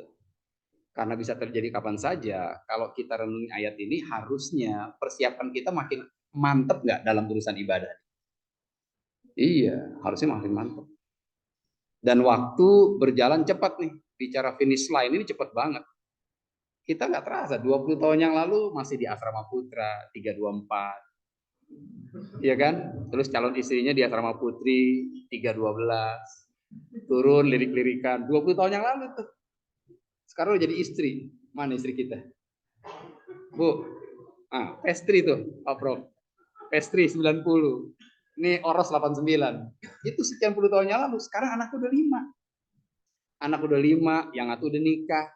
Karena bisa terjadi kapan saja, kalau kita renungi ayat ini harusnya persiapan kita makin mantep nggak dalam urusan ibadah? Iya, harusnya makin mantep. Dan waktu berjalan cepat nih. Bicara finish line ini cepat banget. Kita nggak terasa, 20 tahun yang lalu masih di Asrama Putra, 324. Iya kan? Terus calon istrinya di Asrama Putri, 312. Turun lirik-lirikan, 20 tahun yang lalu tuh. Sekarang udah jadi istri. Mana istri kita? Bu, Pestri tuh, Pak Prof. Pestri 90. Ini Oros 89. Itu sekian puluh tahun yang lalu. Sekarang anak udah 5. Anak udah 5, yang satu udah nikah.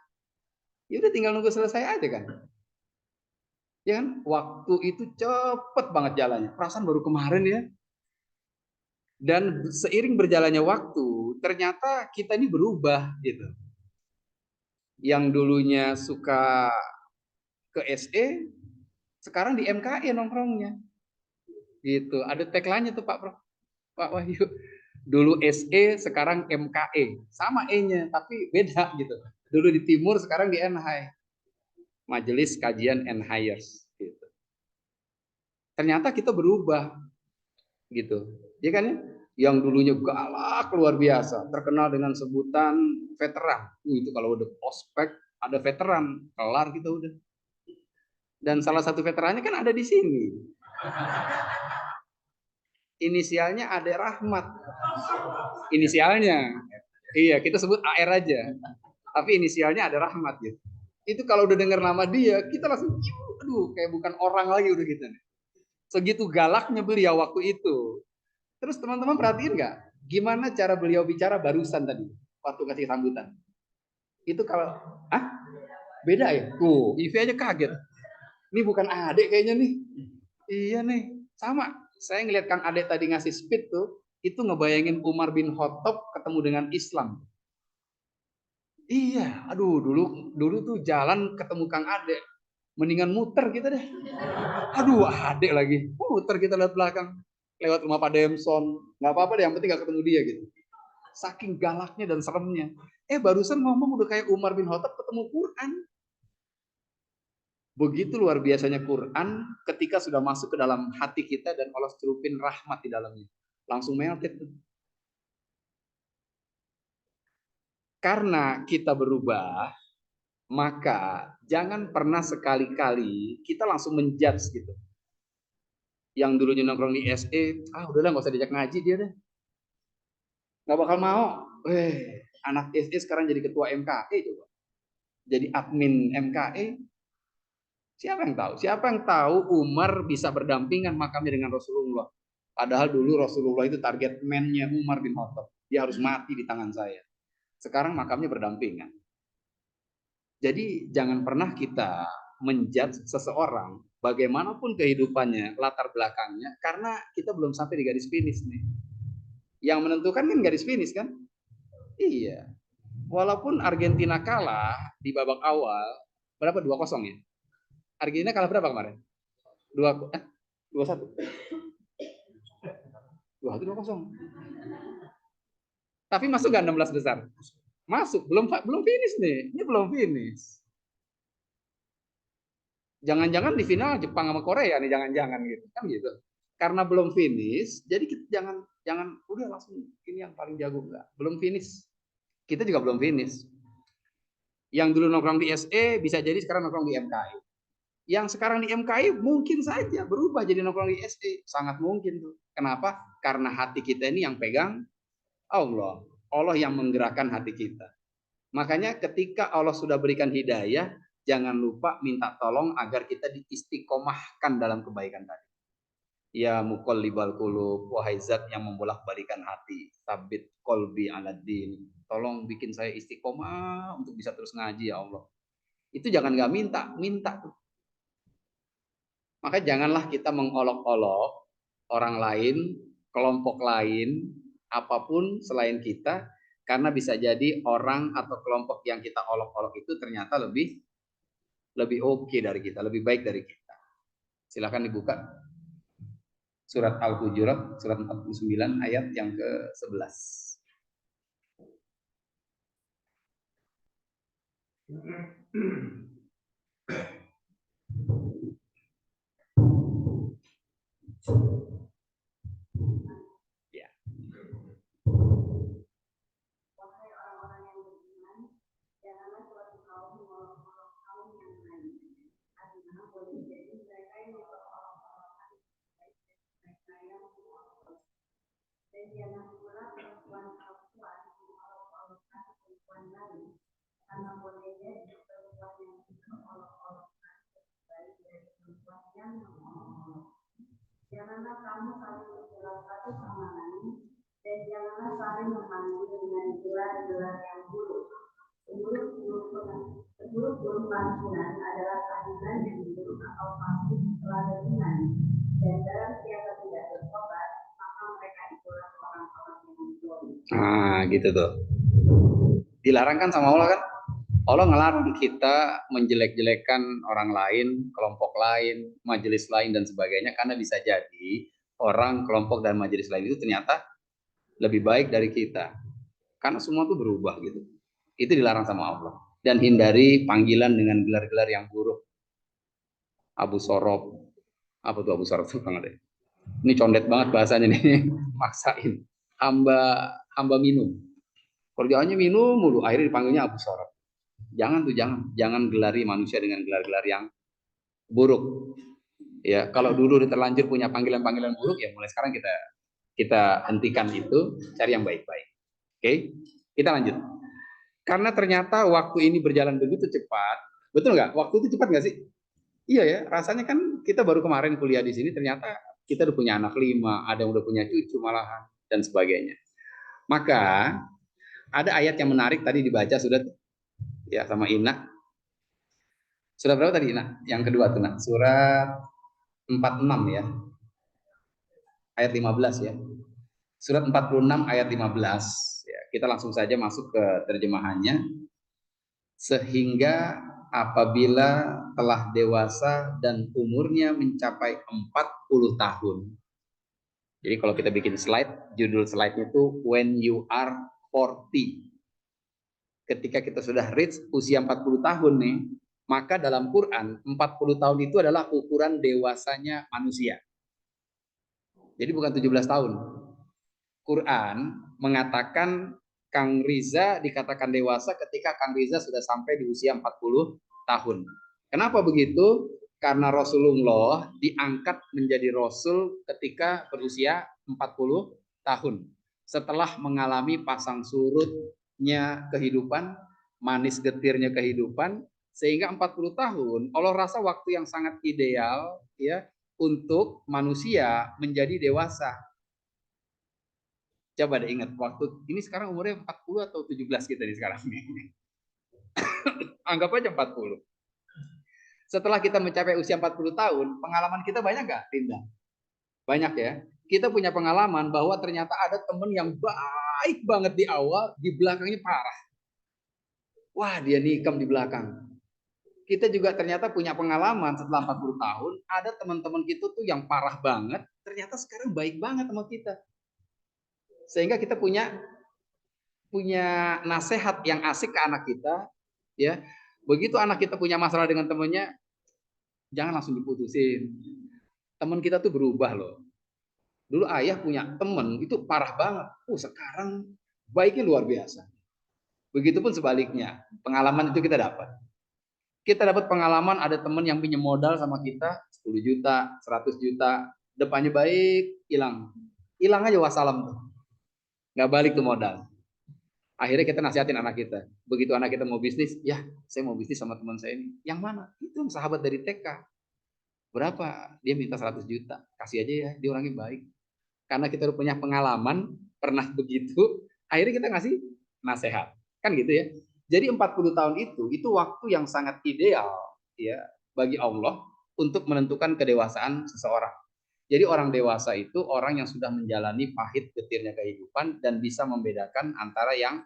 Ya udah tinggal nunggu selesai aja kan. Ya kan? Waktu itu cepet banget jalannya. Perasaan baru kemarin ya. Dan seiring berjalannya waktu, ternyata kita ini berubah gitu. Yang dulunya suka ke SE, sekarang di MKE nongkrongnya. Gitu. Ada tagline-nya tuh Pak Wahyu. Dulu SE, sekarang MKE. Sama E-nya, tapi beda gitu. Dulu di Timur, sekarang di NHI. Majelis Kajian NHIers. Gitu. Ternyata kita berubah. Gitu. Ya kan ya? Yang dulunya galak luar biasa. Terkenal dengan sebutan veteran. Itu kalau udah ospek, ada veteran. Kelar kita udah. Dan salah satu veterannya kan ada di sini. Inisialnya Ade Rahmat. Inisialnya. Iya, kita sebut AR aja. Tapi inisialnya Ade Rahmat gitu. Itu kalau udah dengar nama dia, kita langsung aduh, kayak bukan orang lagi udah gitu. Segitu galaknya beliau waktu itu. Terus teman-teman perhatiin nggak? Gimana cara beliau bicara barusan tadi waktu kasih sambutan? Itu kalau beda ya? Tuh, Ivi aja kaget. Ini bukan Ade kayaknya nih. Iya nih, sama. Saya ngeliat Kang Ade tadi ngasih speed tuh, itu ngebayangin Umar bin Khattab ketemu dengan Islam. Iya, aduh dulu tuh jalan ketemu Kang Ade, Mendingan muter kita deh. Aduh, adek lagi. Muter kita lihat belakang. Lewat rumah Pak Demson. Nggak apa-apa deh, yang penting nggak ketemu dia gitu. Saking galaknya dan seremnya. Barusan ngomong udah kayak Umar bin Khattab ketemu Quran. Begitu luar biasanya Quran ketika sudah masuk ke dalam hati kita dan Allah celupin rahmat di dalamnya. Langsung melted. Karena kita berubah, maka jangan pernah sekali-kali kita langsung menjudge gitu. Yang dulunya nongkrong di SE, udahlah nggak usah diajak ngaji dia deh. Nggak bakal mau. Anak SE sekarang jadi ketua MKE coba. Jadi admin MKE. Siapa yang tahu? Siapa yang tahu Umar bisa berdampingan makamnya dengan Rasulullah? Padahal dulu Rasulullah itu target man-nya Umar bin Khattab. Dia harus mati di tangan saya. Sekarang makamnya berdampingan. Jadi jangan pernah kita menjudge seseorang bagaimanapun kehidupannya, latar belakangnya, karena kita belum sampai di garis finish nih. Yang menentukan kan garis finish kan? Iya. Walaupun Argentina kalah di babak awal, berapa? 2-0 ya? Argentina kalah berapa kemarin? 2-1. 2-0. Tapi masuk nggak 16 besar? Masuk, belum finish nih. Ini belum finish. Jangan-jangan di final Jepang sama Korea nih, jangan-jangan gitu. Kan gitu. Karena belum finish, jadi kita jangan udah langsung ini yang paling jago, enggak. Belum finish. Kita juga belum finish. Yang dulu nongkrong di SE bisa jadi sekarang nongkrong di MKI. Yang sekarang di MKI mungkin saja berubah jadi nongkrong di SE, sangat mungkin tuh. Kenapa? Karena hati kita ini yang pegang Allah. Allah yang menggerakkan hati kita. Makanya ketika Allah sudah berikan hidayah, jangan lupa minta tolong agar kita diistiqomahkan dalam kebaikan tadi. Ya muqallibal qulub, wahai zat yang membolak-balikan hati, sabit qalbi ala din. Tolong bikin saya istiqomah untuk bisa terus ngaji ya Allah. Itu jangan nggak minta tuh. Maka janganlah kita mengolok-olok orang lain, kelompok lain, apapun selain kita, karena bisa jadi orang atau kelompok yang kita olok-olok itu ternyata lebih oke dari kita, lebih baik dari kita. Silakan dibuka surat Al-Hujurat, surat 49 ayat yang ke-11. Ya. Wahai orang-orang yang beriman, janganlah suatu kaum mengolok-olok kaum yang lain. Karena boleh jadi mereka yang mengolok-olokkan mereka yang mengolok-olok. Dan jangan pula perempuan-perempuan mengolok-olokkan perempuan lain. Karena boleh jadi perempuan yang mengolok-olokkan lebih baik dari perempuan yang mengolok-olok. Janganlah kamu saling mencela satu sama lain, dan janganlah saling memanggil dengan gelar-gelar yang buruk. Seburuk-buruk panggilan adalah panggilan yang buruk atau pasti kelaliman. Dan barang siapa tidak bertobat, maka mereka itulah orang-orang yang zalim. Gitu tuh. Dilarang kan sama Allah kan? Allah ngelarang kita menjelek-jelekan orang lain, kelompok lain, majelis lain dan sebagainya, karena bisa jadi orang, kelompok dan majelis lain itu ternyata lebih baik dari kita. Karena semua itu berubah gitu. Itu dilarang sama Allah. Dan hindari panggilan dengan gelar-gelar yang buruk. Abu Sorob. Apa tuh Abu Sorob tuh banget deh. Ini condet banget bahasanya nih. Maksain. Hamba minum. Kerjaannya minum mulu, akhirnya dipanggilnya Abu Sorob. Jangan gelari manusia dengan gelar-gelar yang buruk. Ya, kalau dulu terlanjur punya panggilan-panggilan buruk, ya mulai sekarang kita hentikan itu, cari yang baik-baik. Oke, kita lanjut. Karena ternyata waktu ini berjalan begitu cepat, betul nggak? Waktu itu cepat nggak sih? Iya ya, rasanya kan kita baru kemarin kuliah di sini, ternyata kita udah punya anak 5, ada yang udah punya cucu malahan dan sebagainya. Maka ada ayat yang menarik tadi dibaca sudah ya sama Ina. Surat berapa tadi Ina? Yang kedua tuh Nak. Surat 46 ya. Ayat 15 ya. Surat 46 ayat 15 ya. Kita langsung saja masuk ke terjemahannya. Sehingga apabila telah dewasa dan umurnya mencapai 40 tahun. Jadi kalau kita bikin slide, judul slide-nya itu When You Are 40. Ketika kita sudah reach usia 40 tahun nih, maka dalam Quran 40 tahun itu adalah ukuran dewasanya manusia. Jadi bukan 17 tahun. Quran mengatakan Kang Riza dikatakan dewasa ketika Kang Riza sudah sampai di usia 40 tahun. Kenapa begitu? Karena Rasulullah diangkat menjadi Rasul ketika berusia 40 tahun. Setelah mengalami pasang surutnya kehidupan, manis getirnya kehidupan, sehingga 40 tahun Allah rasa waktu yang sangat ideal ya untuk manusia menjadi dewasa. Coba deh ingat waktu ini sekarang umurnya 40 atau 17 kita nih sekarang nih. Anggap aja 40. Setelah kita mencapai usia 40 tahun, pengalaman kita banyak gak, Linda? Banyak ya. Kita punya pengalaman bahwa ternyata ada teman yang baik banget di awal, di belakangnya parah. Wah, dia nikam di belakang. Kita juga ternyata punya pengalaman setelah 40 tahun, ada teman-teman kita tuh yang parah banget, ternyata sekarang baik banget sama kita. Sehingga kita punya nasihat yang asik ke anak kita, ya. Begitu anak kita punya masalah dengan temannya, jangan langsung diputusin. Teman kita tuh berubah loh. Dulu ayah punya teman itu parah banget. Sekarang baiknya luar biasa. Begitupun sebaliknya, pengalaman itu kita dapat. Kita dapat pengalaman ada teman yang pinjam modal sama kita 10 juta, 100 juta, depannya baik, hilang. Hilang aja wassalam tuh. Nggak balik tuh modal. Akhirnya kita nasihatin anak kita. Begitu anak kita mau bisnis, ya saya mau bisnis sama teman saya ini. Yang mana? Itu sahabat dari TK. Berapa? Dia minta 100 juta. Kasih aja ya, dia orangnya baik. Karena kita punya pengalaman, pernah begitu, akhirnya kita ngasih nasihat. Kan gitu ya. Jadi 40 tahun itu waktu yang sangat ideal ya bagi Allah untuk menentukan kedewasaan seseorang. Jadi orang dewasa itu orang yang sudah menjalani pahit getirnya kehidupan dan bisa membedakan antara yang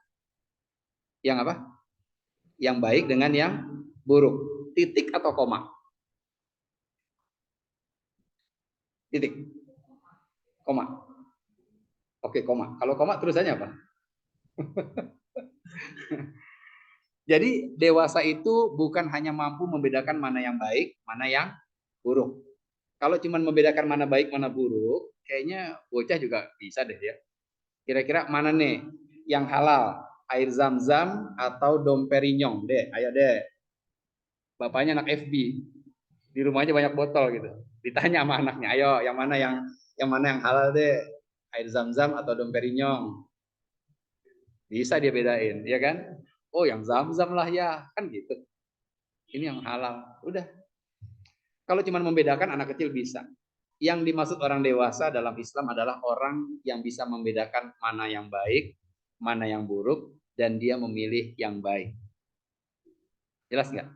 apa? Yang baik dengan yang buruk. Titik atau koma? Titik. Koma. Oke, koma. Kalau koma tulisannya apa? Jadi dewasa itu bukan hanya mampu membedakan mana yang baik, mana yang buruk. Kalau cuma membedakan mana baik, mana buruk, kayaknya bocah juga bisa deh ya. Kira-kira mana nih yang halal? Air zam-zam atau dom perignon? Deh, ayo deh. Bapaknya anak FB. Di rumahnya banyak botol gitu. Ditanya sama anaknya, ayo yang mana yang halal deh? Air zam-zam atau dom perignon? Bisa dia bedain, ya kan? Oh, yang zam-zam lah ya, kan gitu. Ini yang halal. Udah. Kalau cuma membedakan anak kecil bisa. Yang dimaksud orang dewasa dalam Islam adalah orang yang bisa membedakan mana yang baik, mana yang buruk, dan dia memilih yang baik. Jelas nggak?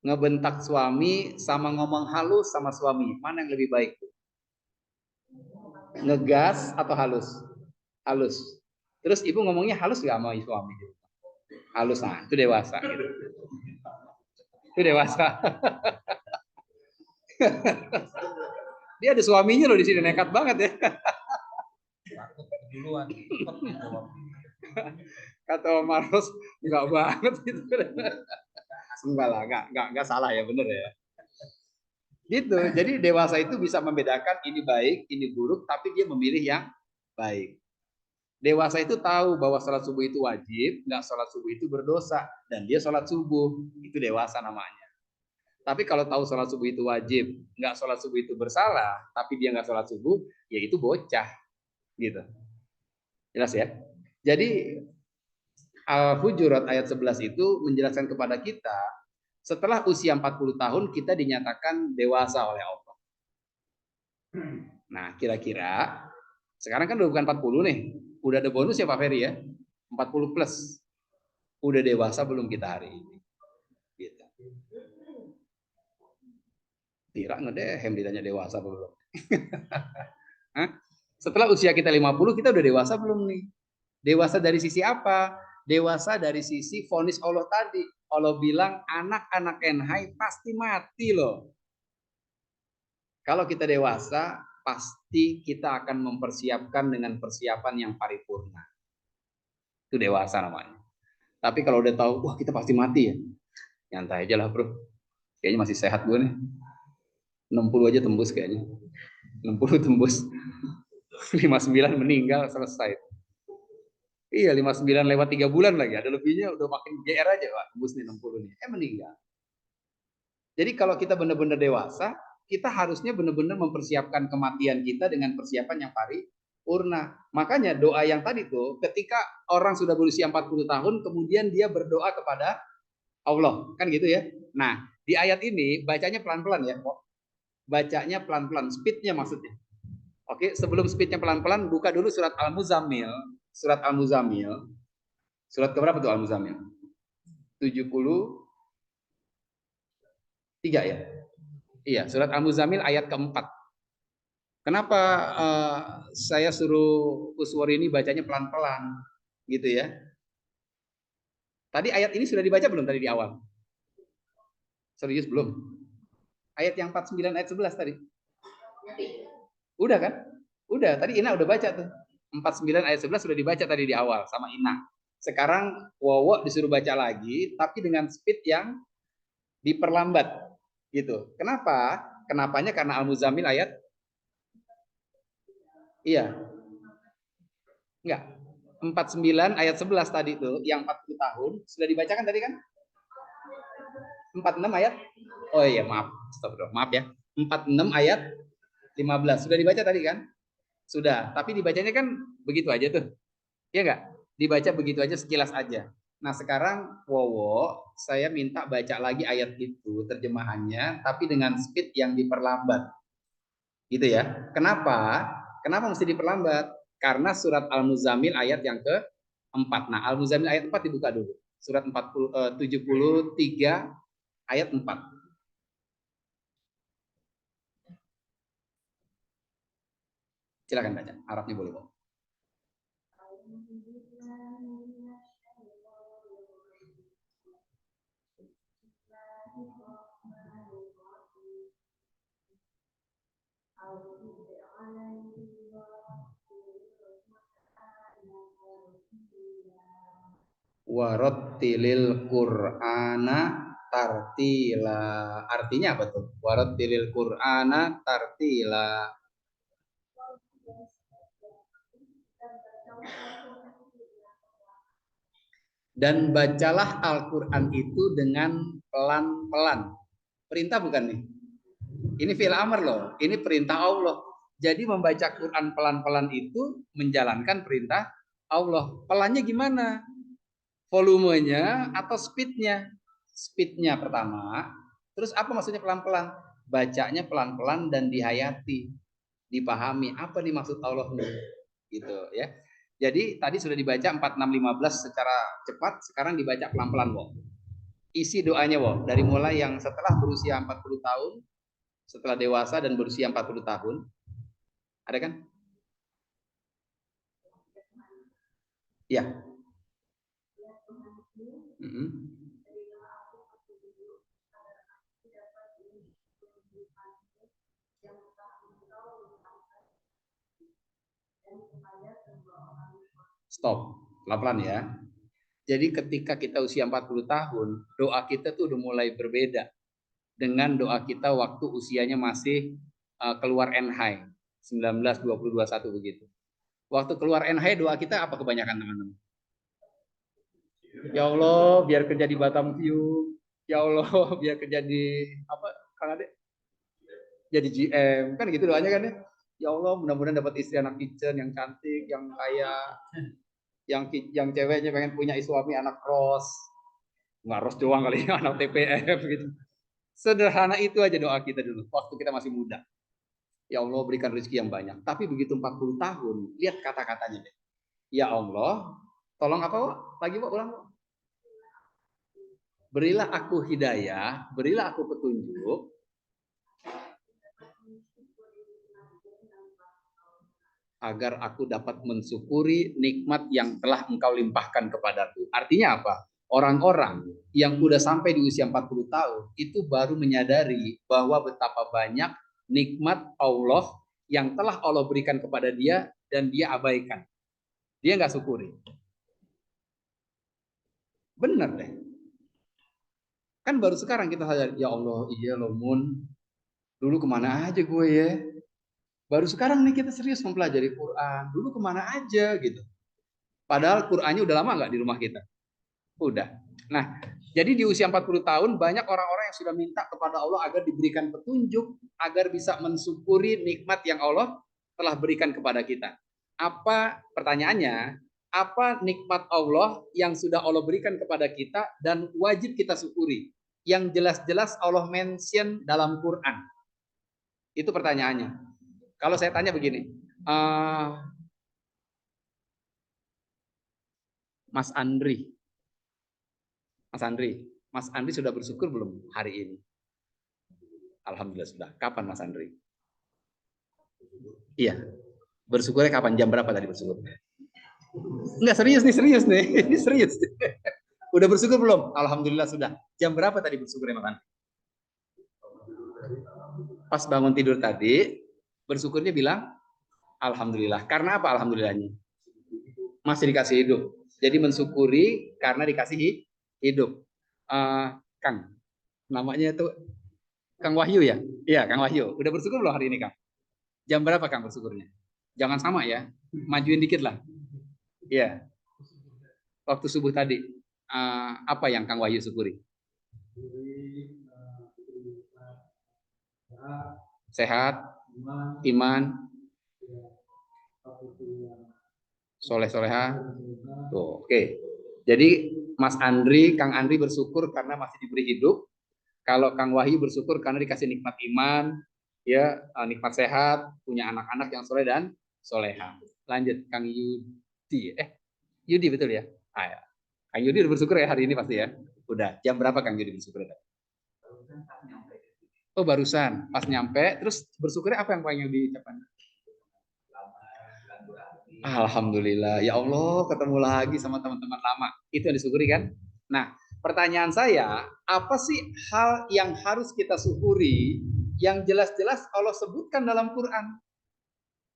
Ngebentak suami sama ngomong halus sama suami, mana yang lebih baik? Ngegas atau halus? Halus. Terus ibu ngomongnya halus nggak sama suami? Halus, nah itu dewasa. Gitu. Itu dewasa. Dia ada suaminya loh di sini, nekat banget ya. Duluan. Kata Om Maros nggak banget gitu. Enggak lah, nggak salah ya, bener ya. Gitu. Jadi dewasa itu bisa membedakan ini baik, ini buruk, tapi dia memilih yang baik. Dewasa itu tahu bahwa sholat subuh itu wajib, nggak sholat subuh itu berdosa, dan dia sholat subuh, itu dewasa namanya. Tapi kalau tahu sholat subuh itu wajib, nggak sholat subuh itu bersalah, tapi dia nggak sholat subuh, ya itu bocah, gitu. Jelas ya? Jadi Al-Hujurat ayat 11 itu menjelaskan kepada kita, setelah usia 40 tahun kita dinyatakan dewasa oleh Allah. Nah, kira-kira sekarang kan udah bukan 40 nih. Udah ada bonus ya Pak Ferry ya? 40 plus. Udah dewasa belum kita hari ini? Gitu. Tira ngedehem ditanya dewasa belum? Setelah usia kita 50 kita udah dewasa belum nih? Dewasa dari sisi apa? Dewasa dari sisi vonis Allah tadi. Allah bilang anak-anak NHI pasti mati loh. Kalau kita dewasa, pasti kita akan mempersiapkan dengan persiapan yang paripurna. Itu dewasa namanya. Tapi kalau udah tahu, wah kita pasti mati ya, nyantai aja lah bro. Kayaknya masih sehat gue nih. 60 aja tembus kayaknya. 60 tembus. 59 meninggal, selesai. Iya, 59 lewat 3 bulan lagi. Ada lebihnya udah makin GR aja. Wah, tembus nih 60 nih. Meninggal. Jadi kalau kita benar-benar dewasa, kita harusnya benar-benar mempersiapkan kematian kita dengan persiapan yang paripurna. Makanya doa yang tadi tuh, ketika orang sudah berusia 40 tahun, kemudian dia berdoa kepada Allah. Kan gitu ya. Nah, di ayat ini bacanya pelan-pelan ya. Bacanya pelan-pelan, speednya maksudnya. Oke, sebelum speednya pelan-pelan, buka dulu surat Al-Muzammil. Surat Al-Muzammil. Surat keberapa tuh Al-Muzammil? 73 ya? Iya, surat Al-Muzammil ayat keempat. Kenapa saya suruh Uswar ini bacanya pelan-pelan? Gitu ya. Tadi ayat ini sudah dibaca belum tadi di awal? Serius belum? Ayat yang 49 ayat 11 tadi. Udah kan? Udah, tadi Ina udah baca tuh. 49 ayat 11 sudah dibaca tadi di awal sama Ina. Sekarang Wowo disuruh baca lagi, tapi dengan speed yang diperlambat. Gitu. Kenapa? Kenapanya? Karena Al-Muzammil ayat. Iya. Enggak. 49 ayat 11 tadi tuh, yang 40 tahun, sudah dibacakan tadi kan? 46 ayat. Oh iya, maaf. Stop dong. Maaf ya. 46 ayat 15. Sudah dibaca tadi kan? Sudah. Tapi dibacanya kan begitu aja tuh. Iya enggak? Dibaca begitu aja, sekilas aja. Nah sekarang Wowo, saya minta baca lagi ayat itu, terjemahannya, tapi dengan speed yang diperlambat. Gitu ya. Kenapa? Kenapa mesti diperlambat? Karena surat Al-Muzammil ayat yang ke-4. Nah, Al-Muzammil ayat 4 dibuka dulu. Surat 73 ayat 4. Silakan baca. Arabnya boleh, Pak. Warattilil Qur'ana tartila. Artinya apa tuh? Warattilil Qur'ana tartila. Dan bacalah Al-Quran itu dengan pelan-pelan. Perintah bukan nih? Ini fi'il amr loh. Ini perintah Allah. Jadi membaca Quran pelan-pelan itu menjalankan perintah Allah. Pelannya gimana? Volumenya atau speednya? Speednya pertama. Terus apa maksudnya pelan-pelan? Bacanya pelan-pelan dan dihayati, dipahami apa nih maksud Allah nih, gitu ya. Jadi tadi sudah dibaca 4615 secara cepat, sekarang dibaca pelan-pelan, Wo. Isi doanya, Wo, dari mulai yang setelah berusia 40 tahun, setelah dewasa dan berusia 40 tahun. Ada kan? Ya. Stop, pelan-pelan ya. Jadi ketika kita usia 40 tahun, doa kita tuh udah mulai berbeda dengan doa kita waktu usianya masih keluar NHI 19, 20, 21 begitu. Waktu keluar NHI doa kita apa kebanyakan teman-teman? Ya Allah, biar kerja di Batam View. Ya Allah, biar kerja di apa? Kang Ade? Jadi GM. Kan gitu doanya kan ya. Ya Allah, mudah-mudahan dapat istri anak kitchen yang cantik, yang kaya, yang ceweknya pengen punya suami anak Ros. Nggak Ros doang kali ya, anak TPF gitu. Sederhana itu aja doa kita dulu waktu kita masih muda. Ya Allah, berikan rezeki yang banyak. Tapi begitu 40 tahun, lihat kata-katanya deh. Ya Allah, tolong apa, Wak? Lagi, Wak, ulang, Wak. Berilah aku hidayah, berilah aku petunjuk. agar aku dapat mensyukuri nikmat yang telah engkau limpahkan kepadaku. Artinya apa? Orang-orang yang udah sampai di usia 40 tahun itu baru menyadari bahwa betapa banyak nikmat Allah yang telah Allah berikan kepada dia dan dia abaikan. Dia nggak syukuri. Bener deh. Kan baru sekarang kita sadar, ya Allah, iya loh Mun, dulu kemana aja gue ya? Baru sekarang nih kita serius mempelajari Quran. Dulu kemana aja gitu. Padahal Qurannya udah lama nggak di rumah kita? Udah. Nah, jadi di usia 40 tahun banyak orang-orang yang sudah minta kepada Allah agar diberikan petunjuk, agar bisa mensyukuri nikmat yang Allah telah berikan kepada kita. Apa pertanyaannya? Apa nikmat Allah yang sudah Allah berikan kepada kita dan wajib kita syukuri? Yang jelas-jelas Allah mention dalam Quran. Itu pertanyaannya. Kalau saya tanya begini, Mas Andri, Mas Andri sudah bersyukur belum hari ini? Alhamdulillah sudah. Kapan Mas Andri? Iya, bersyukurnya kapan? Jam berapa tadi bersyukur? Enggak, serius nih, ini serius. Udah bersyukur belum? Alhamdulillah sudah. Jam berapa tadi bersyukurnya Mas Andri? Pas bangun tidur tadi, bersyukurnya bilang, Alhamdulillah. Karena apa alhamdulillahnya? Masih dikasih hidup. Jadi mensyukuri karena dikasih hidup. Kang, namanya itu Kang Wahyu ya? Iya, Kang Wahyu. Udah bersyukur belum hari ini, Kang? Jam berapa Kang bersyukurnya? Jangan sama ya. Majuin dikit lah. Iya. Waktu subuh tadi. Apa yang Kang Wahyu syukuri? Sehat, iman, soleh-soleha. Tuh, oke. Jadi Mas Andri, Kang Andri bersyukur karena masih diberi hidup. Kalau Kang Wahyu bersyukur karena dikasih nikmat iman, ya, nikmat sehat, punya anak-anak yang soleh dan soleha. Lanjut, Kang Yudi. Yudi betul ya? Ya. Kang Yudi udah bersyukur ya hari ini pasti ya? Udah. Jam berapa Kang Yudi bersyukur? Oh, barusan. Pas nyampe, terus bersyukurnya apa yang pengen diucapkan? Alhamdulillah, ya Allah ketemu lagi sama teman-teman lama. Itu yang disyukuri kan? Nah, pertanyaan saya, apa sih hal yang harus kita syukuri yang jelas-jelas Allah sebutkan dalam Quran?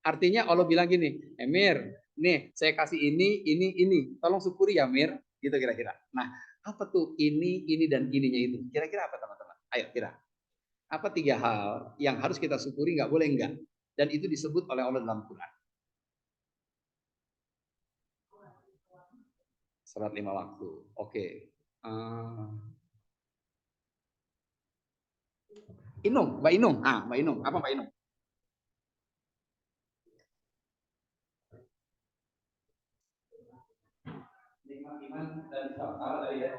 Artinya Allah bilang gini, Mir, nih saya kasih ini, tolong syukuri ya Mir, gitu kira-kira. Nah, apa tuh ini, dan ininya itu? Kira-kira apa teman-teman? Ayo kira. Apa 3 hal yang harus kita syukuri, nggak boleh enggak? Dan itu disebut oleh Allah dalam Quran. Salat 5 waktu. Oke. Inung, Mbak Inung. Mbak Inung. Apa Mbak Inung? Nikmat iman dan sabar dari ya.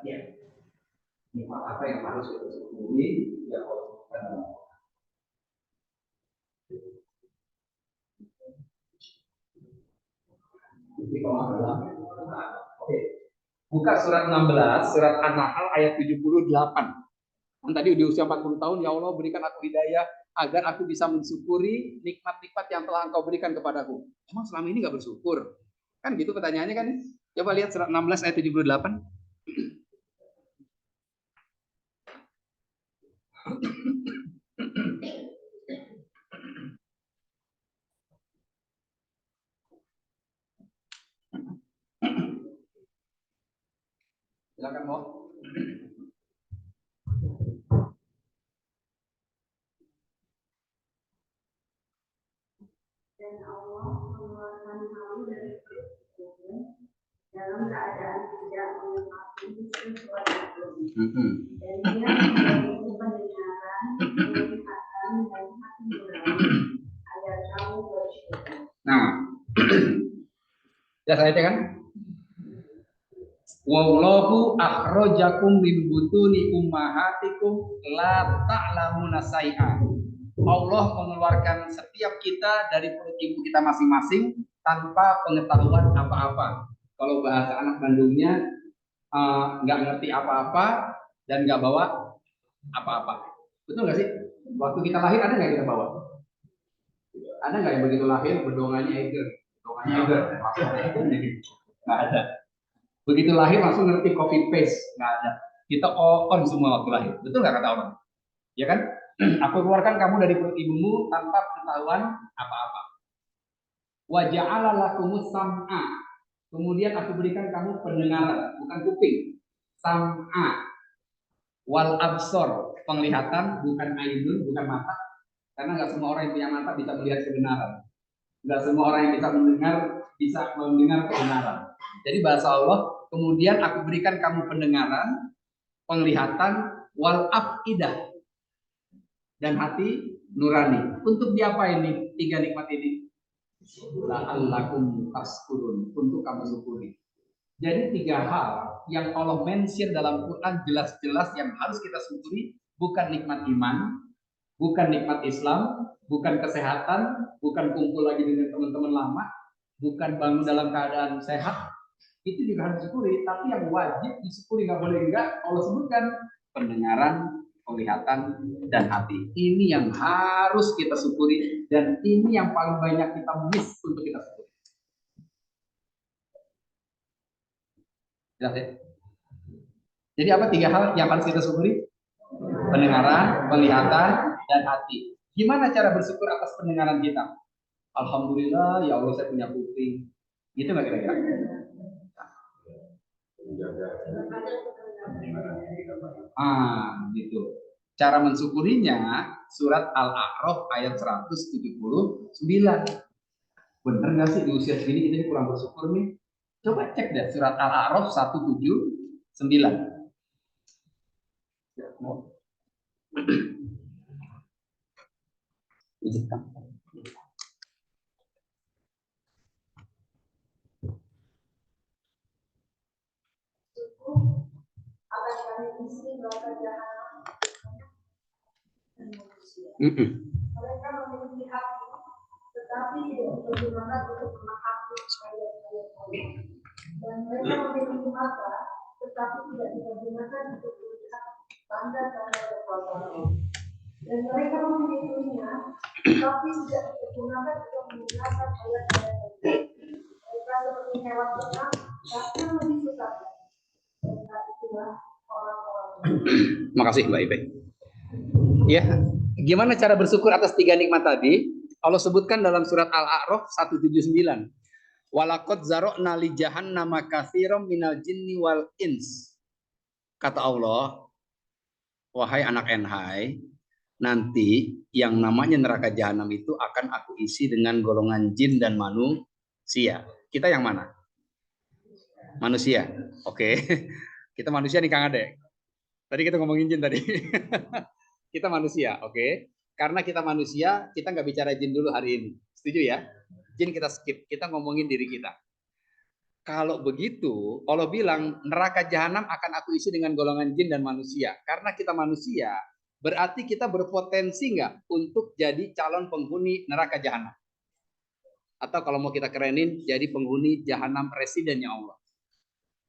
Ya. Nikmat apa yang harus kita syukuri? Ya Allah. Oke. Buka surat 16, surat An-Nahl ayat 78. Kan tadi di usia 40 tahun, ya Allah berikan aku hidayah agar aku bisa mensyukuri nikmat-nikmat yang telah Engkau berikan kepadaku. Emang selama ini nggak bersyukur? Kan gitu pertanyaannya kan? Coba lihat surat 16 ayat 78. Silakan, Mo. Dan Allah mengeluarkan kamu dari perut dalam keadaan tidak mengetahui sesuatu. Dan dia memberi pendengaran, penglihatan, dan hati nurani agar kamu bersyukur. Nah, ya saya kan? Wallahu akhrajakum min butuni ummahatikum la ta'lamuna syai'an. Allah mengeluarkan setiap kita dari perut ibu kita masing-masing tanpa pengetahuan apa-apa. Kalau bahasa anak kandungnya nggak ngerti apa-apa dan nggak bawa apa-apa. Betul nggak sih? Waktu kita lahir ada nggak kita bawa? Ada nggak yang begitu lahir bendonganya Eiger? Bendonganya Eiger, passwordnya Eiger gitu. Nggak ada. Begitu lahir langsung ngerti copy paste, nggak ada. Kita on semua waktu lahir. Betul nggak kata Allah? Ya kan? Aku keluarkan kamu dari perut ibumu tanpa pengetahuan apa-apa. Wa ja'ala lakumus sam'a. Kemudian aku berikan kamu pendengaran, bukan kuping. Sam'a. Wal absor, penglihatan, bukan ainun, bukan mata. Karena nggak semua orang yang punya mata bisa melihat kebenaran. Nggak semua orang yang bisa mendengar kebenaran. Jadi bahasa Allah, kemudian aku berikan kamu pendengaran, penglihatan, wal afidah, dan hati nurani. Untuk diapain nih 3 nikmat ini? La'allakum tashkurun, untuk kamu syukuri. Jadi 3 hal yang Allah mention dalam Quran jelas-jelas yang harus kita syukuri, bukan nikmat iman, bukan nikmat Islam, bukan kesehatan, bukan kumpul lagi dengan teman-teman lama, bukan bangun dalam keadaan sehat. Itu juga harus disyukuri, tapi yang wajib disyukuri, nggak boleh enggak, Allah sebutkan pendengaran, penglihatan, dan hati. Ini yang harus kita syukuri, dan ini yang paling banyak kita miss untuk kita syukuri. Jelas ya? Jadi apa 3 hal yang harus kita syukuri? Pendengaran, penglihatan, dan hati. Gimana cara bersyukur atas pendengaran kita? Alhamdulillah, ya Allah saya punya kuping. Gitu nggak kira-kira? Gitu. Cara mensyukurinya surat Al-A'raf ayat 179. Bener nggak sih di usia segini kita kurang bersyukur nih? Coba cek deh surat Al-A'raf 179. Akan kami isi neraka jahanam dan manusia. Mereka memiliki hati, tetapi tidak dipergunakan untuk memahami ayat-ayat Allah. Dan mereka memiliki mata, tetapi tidak dipergunakan untuk melihat tanda-tanda kekuatan Allah. Dan mereka memiliki telinga, tetapi tidak dipergunakan untuk mendengarkan ayat-ayat Allah. Mereka seperti hewan ternak, bahkan lebih susah. Makasih Mbak Ipe. Ya, gimana cara bersyukur atas 3 nikmat tadi? Allah sebutkan dalam surat Al-A'raf 179. Walaqad zara'na li jahannama katsiran minal jinni wal ins. Kata Allah, wahai anak Enhai, nanti yang namanya neraka jahanam itu akan aku isi dengan golongan jin dan manusia. Kita yang mana? Manusia. Oke. Kita manusia nih Kang Ade. Tadi kita ngomongin jin tadi. Kita manusia, oke. Karena kita manusia, kita nggak bicara jin dulu hari ini. Setuju ya? Jin kita skip, kita ngomongin diri kita. Kalau begitu, Allah bilang neraka jahanam akan aku isi dengan golongan jin dan manusia. Karena kita manusia, berarti kita berpotensi nggak untuk jadi calon penghuni neraka jahanam? Atau kalau mau kita kerenin, jadi penghuni jahanam residennya Allah.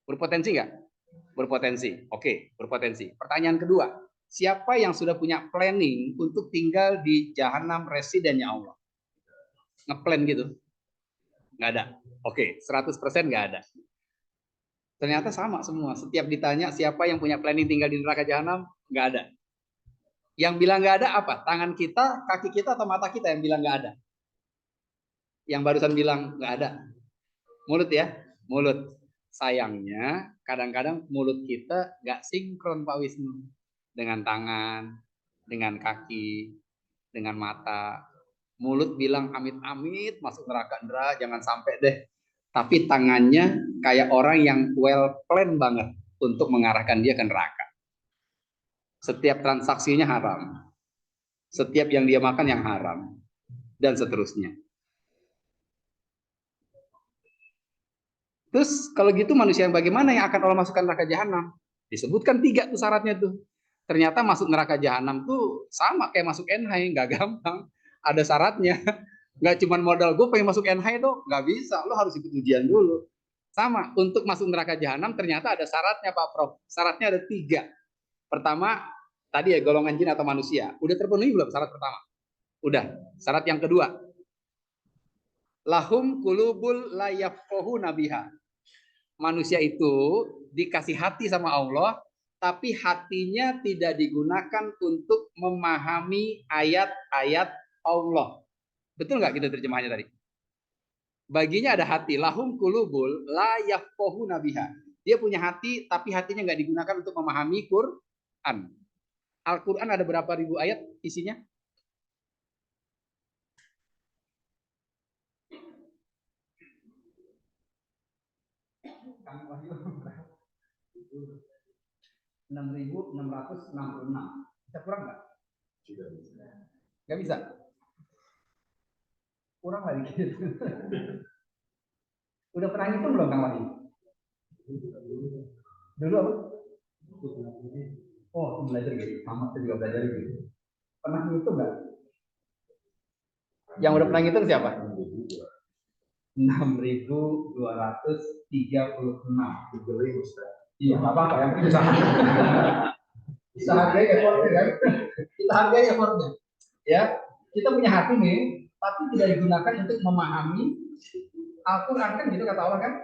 Berpotensi nggak? Berpotensi. Oke, berpotensi. Pertanyaan kedua, siapa yang sudah punya planning untuk tinggal di jahanam residennya Allah? Ngeplan gitu? Nggak ada. Oke, 100% nggak ada. Ternyata sama semua. Setiap ditanya siapa yang punya planning tinggal di neraka jahanam, nggak ada. Yang bilang nggak ada apa? Tangan kita, kaki kita, atau mata kita yang bilang nggak ada? Yang barusan bilang nggak ada. Mulut ya, mulut. Sayangnya kadang-kadang mulut kita nggak sinkron Pak Wisnu dengan tangan, dengan kaki, dengan mata. Mulut bilang amit-amit masuk neraka, jangan sampai deh. Tapi tangannya kayak orang yang well plan banget untuk mengarahkan dia ke neraka. Setiap transaksinya haram. Setiap yang dia makan yang haram. Dan seterusnya. Terus kalau gitu manusia yang bagaimana yang akan Allah masukkan neraka jahanam? Disebutkan 3 tuh syaratnya tuh. Ternyata masuk neraka jahanam tuh sama kayak masuk NHI, nggak gampang. Ada syaratnya. Nggak cuma modal gue pengen masuk NHI tuh, nggak bisa. Lo harus ikut ujian dulu. Sama, untuk masuk neraka jahanam ternyata ada syaratnya Pak Prof. Syaratnya ada 3. Pertama, tadi ya golongan jin atau manusia. Udah terpenuhi belum syarat pertama? Udah. Syarat yang kedua, Lahum qulubul la yafqahuna biha. Manusia itu dikasih hati sama Allah, tapi hatinya tidak digunakan untuk memahami ayat-ayat Allah. Betul nggak kita terjemahannya tadi? Baginya ada hati, lahum qulubul la yafqahuna biha. Dia punya hati, tapi hatinya nggak digunakan untuk memahami Quran. Al-Quran ada berapa ribu ayat isinya? Kang Wahyu 6.666. Bisa kurang nggak? Nggak bisa. Kurang lagi gitu. Udah pernah ngitung belum Kang Wahyu? Dulu apa? Oh, belajar gitu. Sama saya juga belajar gitu. Pernah ngitung nggak? Yang udah pernah ngitung siapa? 6.236. Iya, nggak apa-apa yang penting usaha. Kita hargai effortnya kan? Kita hargai effortnya. Ya, kita punya hati nih, tapi tidak digunakan untuk memahami Al-Quran kan gitu kata Allah kan?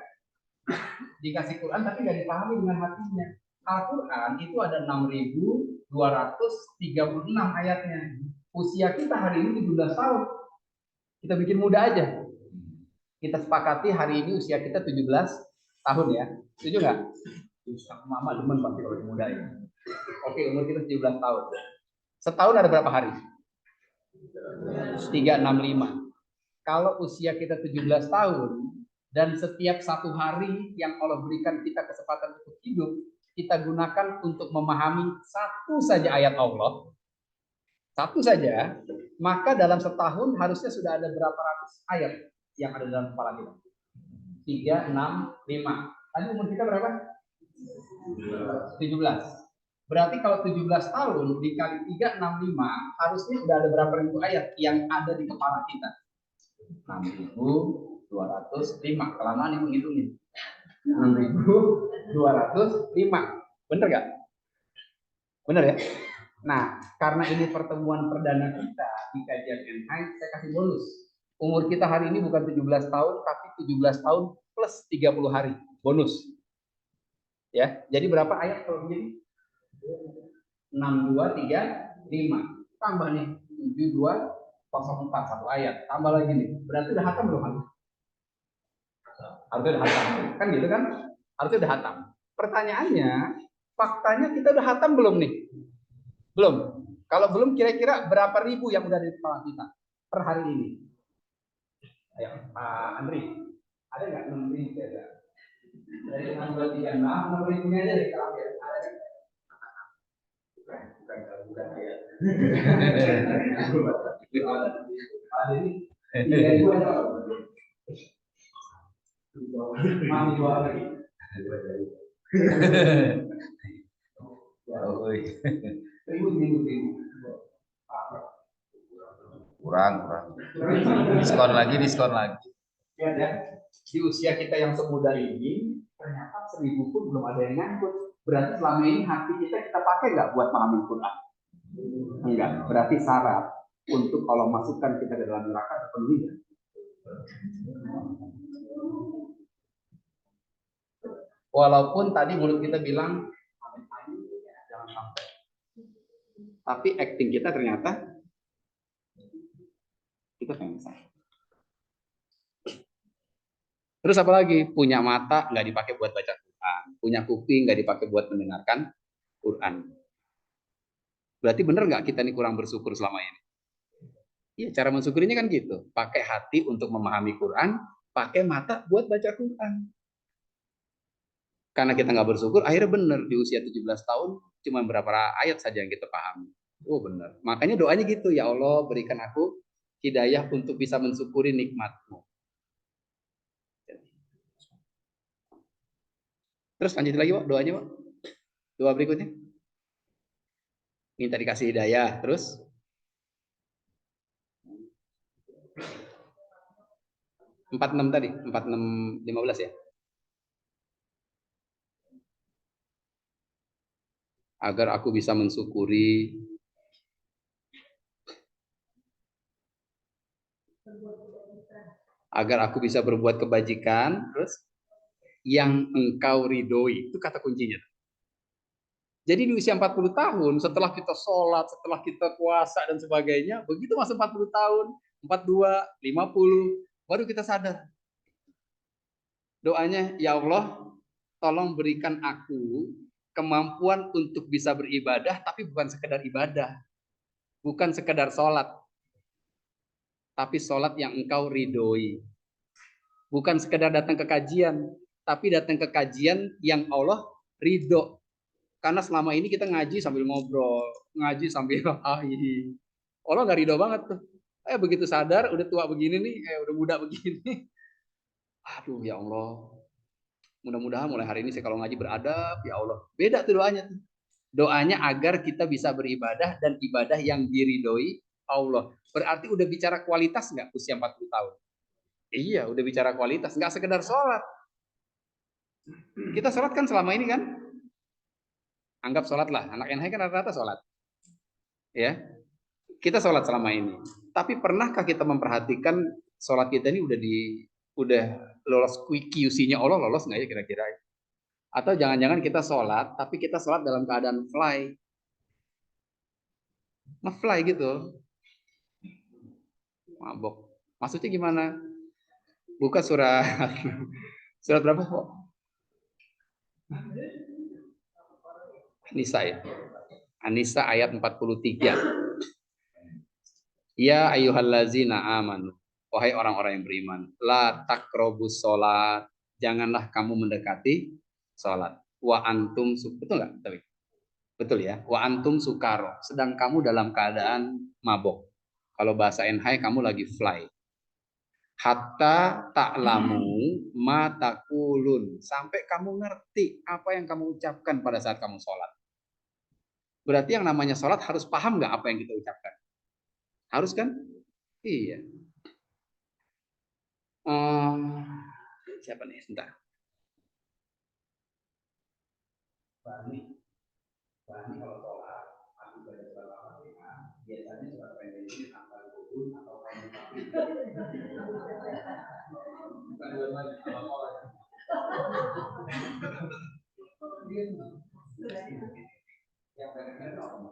Dikasih Quran tapi nggak dipahami dengan hatinya. Al-Quran itu ada 6.236 ayatnya. Usia kita hari ini 17 tahun. Kita bikin muda aja. Kita sepakati hari ini usia kita 17 tahun ya. Setuju nggak? Mama demen pasti kalau muda ini. Oke, umur kita 17 tahun. Setahun ada berapa hari? 365. Kalau usia kita 17 tahun dan setiap satu hari yang Allah berikan kita kesempatan untuk hidup, kita gunakan untuk memahami satu saja ayat Allah, satu saja, maka dalam setahun harusnya sudah ada berapa ratus ayat yang ada dalam kepala kita? 3, 6, 5. Tadi umur kita berapa? 17. Berarti kalau 17 tahun dikali 3, 6, 5, harusnya sudah ada berapa ribu ayat yang ada di kepala kita? 6.205. Kelamaan ibu ngitungin. 6.205. Bener gak? Bener ya? Nah, karena ini pertemuan perdana kita di kajian NHI, saya kasih bonus. Umur kita hari ini bukan 17 tahun, tapi 17 tahun plus 30 hari. Bonus. Ya, jadi berapa ayat kalau begini? 6, 2, 3, 5. Tambah nih, 7, 2, 0, 4, satu ayat. Tambah lagi nih. Berarti udah hatam belum? Harusnya udah hatam. Kan gitu kan? Harusnya udah hatam. Pertanyaannya, faktanya kita udah hatam belum nih? Belum. Kalau belum, kira-kira berapa ribu yang udah di kepala kita per hari ini? Ayo, Pak Andri, ada nggak 6.000? Ada. Dari 6, 2, 3, 6, 6.000 aja deh kalau ya. Bukan ya. Ada ini 3.000 aja. Mami dua lagi. Ribu. Kurang. Diskon lagi. Ya, di usia kita yang semuda ini, ternyata 1.000 pun belum ada yang nyangkut. Berarti selama ini hati kita pakai nggak buat memahami Quran? Enggak. Berarti syarat untuk kalau masukkan kita ke dalam neraka terpenuhi. Walaupun tadi mulut kita bilang jangan sampai, tapi acting kita ternyata kita pengen sampai. Terus apa lagi? Punya mata nggak dipakai buat baca Quran, punya kuping nggak dipakai buat mendengarkan Quran. Berarti benar nggak kita ini kurang bersyukur selama ini? Iya, cara mensyukurinya kan gitu. Pakai hati untuk memahami Quran, pakai mata buat baca Quran. Karena kita nggak bersyukur, akhirnya benar di usia 17 tahun cuma berapa ayat saja yang kita pahami. Oh benar. Makanya doanya gitu, ya Allah berikan aku hidayah untuk bisa mensyukuri nikmat-Mu. Terus lanjut lagi Pak, doanya Pak. Doa berikutnya. Minta dikasih hidayah, terus 46 tadi, 46 15 ya. Agar aku bisa mensyukuri Agar aku bisa berbuat kebajikan, terus yang engkau ridhoi. Itu kata kuncinya. Jadi di usia 40 tahun, setelah kita sholat, setelah kita puasa dan sebagainya, begitu masuk 40 tahun, 42, 50, baru kita sadar. Doanya, ya Allah, tolong berikan aku kemampuan untuk bisa beribadah, tapi bukan sekedar ibadah. Bukan sekedar sholat. Tapi sholat yang engkau ridhoi. Bukan sekedar datang ke kajian, tapi datang ke kajian yang Allah ridho. Karena selama ini kita ngaji sambil ngobrol, ngaji sambil hahi. Allah nggak ridho banget tuh. Begitu sadar, udah tua begini nih, udah muda begini. Aduh ya Allah, mudah-mudahan mulai hari ini saya kalau ngaji beradab, ya Allah. Beda tuh doanya tuh. Doanya agar kita bisa beribadah dan ibadah yang diridhoi Allah. Berarti udah bicara kualitas nggak usia 40 tahun? Iya, udah bicara kualitas, nggak sekedar sholat. Kita sholat kan selama ini kan, anggap sholat lah. Anak NH kan rata-rata sholat. Ya, kita sholat selama ini. Tapi pernahkah kita memperhatikan sholat kita ini udah lolos QC-nya Allah, lolos nggak ya kira-kira? Atau jangan-jangan kita sholat, tapi kita sholat dalam keadaan fly. Nge-fly gitu. Mabok. Maksudnya gimana? Buka surat berapa kok? An-Nisa ya. An-Nisa ayat 43. Ya ayyuhallazina amanu. Wahai orang-orang yang beriman, la taqrabus sholat. Janganlah kamu mendekati sholat. Wa antum betul nggak? Betul ya. Wa antum sukaro. Sedang kamu dalam keadaan mabok. Kalau bahasa NH kamu lagi fly. Hatta ta'lamu ma taqulun. Sampai kamu ngerti apa yang kamu ucapkan pada saat kamu sholat. Berarti yang namanya sholat harus paham nggak apa yang kita ucapkan? Harus kan? Iya. Siapa nih? Sebentar. Bani kalau sholat, aku baca surat Al-Fatihah, biasanya surat pendek ini tanpa kubur atau bukan dua-duanya, kalau yang pendek-pendek apa?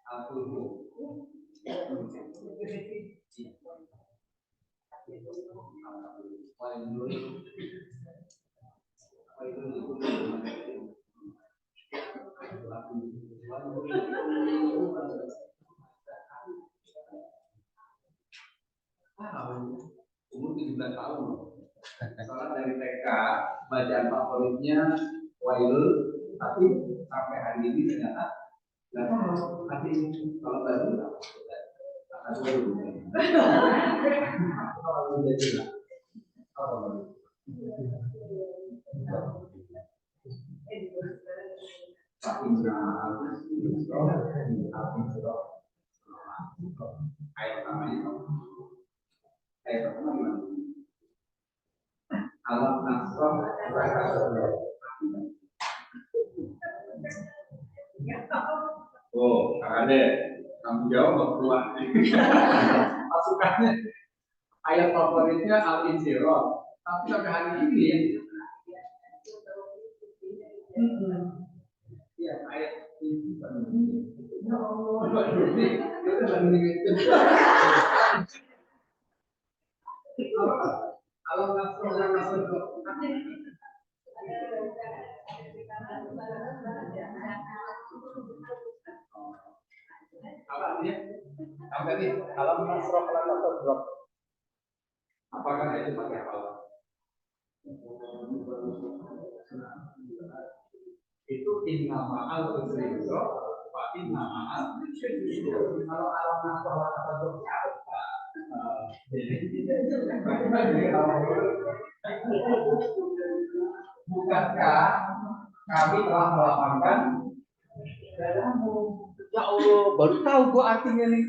Al-Qur'an. Umur 17 tahun. Sholat dari TK, bacaan favoritnya Wailul, tapi sampai hari ini ternyata nanti kalau baru ayat pertama gimana? Alam nasroh oh, ada kamu jawab keluar. Masukannya ayat favoritnya Al-Insyirah, tapi sampai hari ini ya ayat ini ya Allah, kalau apa artinya? Sampai nih, alam nasroh atau drop. Apakah itu pakai apa? Itu inna ma'al usri yusra wa inna ma'al kalau alam nasroh atau drop apa? Bukankah kami telah melapangkan dadamu? Ya Allah, baru tahu gua artinya nih.